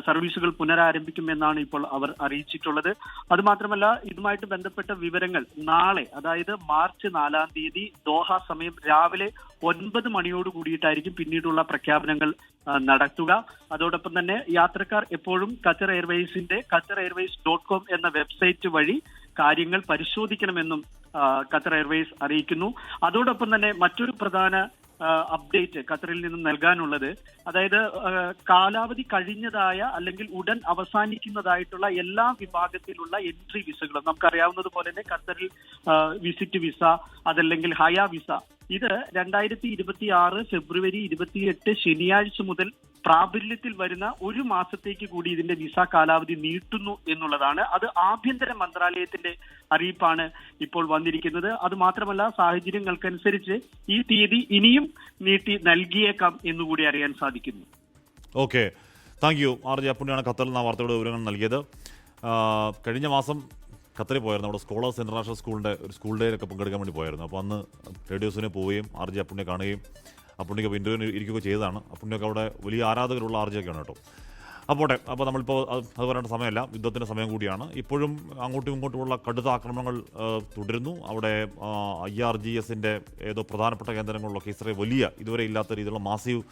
സർവീസുകൾ പുനരാരംഭിക്കുമെന്നാണ് ഇപ്പോൾ അവർ അറിയിച്ചിട്ടുള്ളത്. അതുമാത്രമല്ല, ഇതുമായിട്ട് ബന്ധപ്പെട്ട വിവരങ്ങൾ നാളെ, അതായത് മാർച്ച് 4-ാം തീയതി ദോഹ സമയം രാവിലെ 9 മണിയോട് കൂടിയിട്ടായിരിക്കും പിന്നീടുള്ള പ്രഖ്യാപനങ്ങൾ നടത്തുക. അതോടൊപ്പം തന്നെ യാത്രക്കാർ എപ്പോഴും ഖത്തർ എയർവേസിന്റെ qatarAirways.com എന്ന വെബ്സൈറ്റ് വഴി കാര്യങ്ങൾ പരിശോധിക്കണമെന്നും ഖത്തർ എയർവേസ് അറിയിക്കുന്നു. അതോടൊപ്പം തന്നെ മറ്റൊരു പ്രധാന അപ്ഡേറ്റ് ഖത്തറിൽ നിന്നും നൽകാനുള്ളത്, അതായത് കാലാവധി കഴിഞ്ഞതായ അല്ലെങ്കിൽ ഉടൻ അവസാനിക്കുന്നതായിട്ടുള്ള എല്ലാ വിഭാഗത്തിലുള്ള എൻട്രി വിസകളും, നമുക്കറിയാവുന്നതുപോലെ തന്നെ ഖത്തറിൽ വിസിറ്റ് വിസ, അതല്ലെങ്കിൽ ഹയ വിസ, ഇത് 2026 ഫെബ്രുവരി 28 ശനിയാഴ്ച മുതൽ പ്രാബല്യത്തിൽ വരുന്ന 1 മാസത്തേക്ക് കൂടി ഇതിന്റെ വിസ കാലാവധി നീട്ടുന്നു എന്നുള്ളതാണ്. അത് ആഭ്യന്തര മന്ത്രാലയത്തിന്റെ അറിയിപ്പാണ് ഇപ്പോൾ വന്നിരിക്കുന്നത്. അത് മാത്രമല്ല, സാഹചര്യങ്ങൾക്കനുസരിച്ച് ഈ തീയതി ഇനിയും നീട്ടി നൽകിയേക്കാം എന്നുകൂടി അറിയാൻ സാധിക്കുന്നു. Okay, thank you. RJ അപ്പുണ്ണിയാണ് ഖത്തറിൽ നിന്ന് വാർത്തയുടെ വിവരങ്ങൾ നൽകിയത്. കഴിഞ്ഞ മാസം ഖത്തറിൽ പോയിരുന്നു. അവിടെ സ്കോളേഴ്സ് ഇന്റർനാഷണൽ സ്കൂളിൻ്റെ ഒരു സ്കൂൾ ഡേയിലൊക്കെ പങ്കെടുക്കാൻ വേണ്ടി പോയിരുന്നു. അപ്പോൾ അന്ന് റേഡിയോസിനെ പോവുകയും RJ അപ്പുണ്ണിയെ കാണുകയും അപ്പുണ്ണിക്ക് ഇൻ്റർവ്യൂ ഇരിക്കുകയൊക്കെ ചെയ്തതാണ്. അപ്പുണ്ണിയൊക്കെ അവിടെ വലിയ ആരാധകരുള്ള RJ ഒക്കെയാണ് കേട്ടോ. അപ്പോൾ നമ്മളിപ്പോൾ അത് പറയേണ്ട സമയമല്ല, യുദ്ധത്തിൻ്റെ സമയം കൂടിയാണ്. ഇപ്പോഴും അങ്ങോട്ടും ഇങ്ങോട്ടുമുള്ള കടുത്ത ആക്രമണങ്ങൾ തുടരുന്നു. അവിടെ IRGSൻ്റെ ഏതോ പ്രധാനപ്പെട്ട കേന്ദ്രങ്ങളിലൊക്കെ ഇസ്രയേൽ വലിയ, ഇതുവരെ ഇല്ലാത്ത രീതിയിലുള്ള മാസീവ്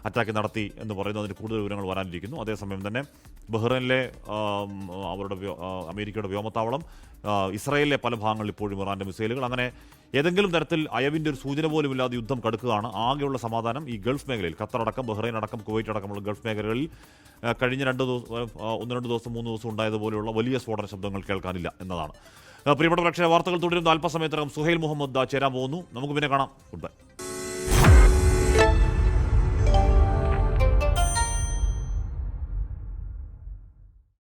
അറ്റാക്ക് നടത്തി എന്ന് പറയുന്നു. അതിന് കൂടുതൽ വിവരങ്ങൾ വരാനിരിക്കുന്നു. അതേസമയം തന്നെ ബഹ്റൈനിലെ അവരുടെ അമേരിക്കയുടെ വ്യോമത്താവളം, ഇസ്രായേലിലെ പല ഭാഗങ്ങളിൽ ഇപ്പോഴും ഇറാൻ്റെ മിസൈലുകൾ, അങ്ങനെ ഏതെങ്കിലും തരത്തിൽ അയവിൻ്റെ ഒരു സൂചന പോലും ഇല്ലാതെ യുദ്ധം കടുക്കുകയാണ്. ആകെയുള്ള സമാധാനം ഈ ഗൾഫ് മേഖലയിൽ, ഖത്തർ അടക്കം, ബഹ്റൈൻ അടക്കം, കുവൈറ്റ് അടക്കമുള്ള ഗൾഫ് മേഖലകളിൽ കഴിഞ്ഞ 1-2 ദിവസം 3 ദിവസം ഉണ്ടായതുപോലെയുള്ള വലിയ സ്ഫോടന ശബ്ദങ്ങൾ കേൾക്കാനില്ല എന്നതാണ്. പ്രിയപ്പെട്ട പ്രേക്ഷക, വാർത്തകൾ തുടരുന്ന അല്പസമയത്തിനകം സുഹൈൽ മുഹമ്മദ് ചേരാൻ പോകുന്നു. നമുക്ക് പിന്നെ കാണാം. Good bye.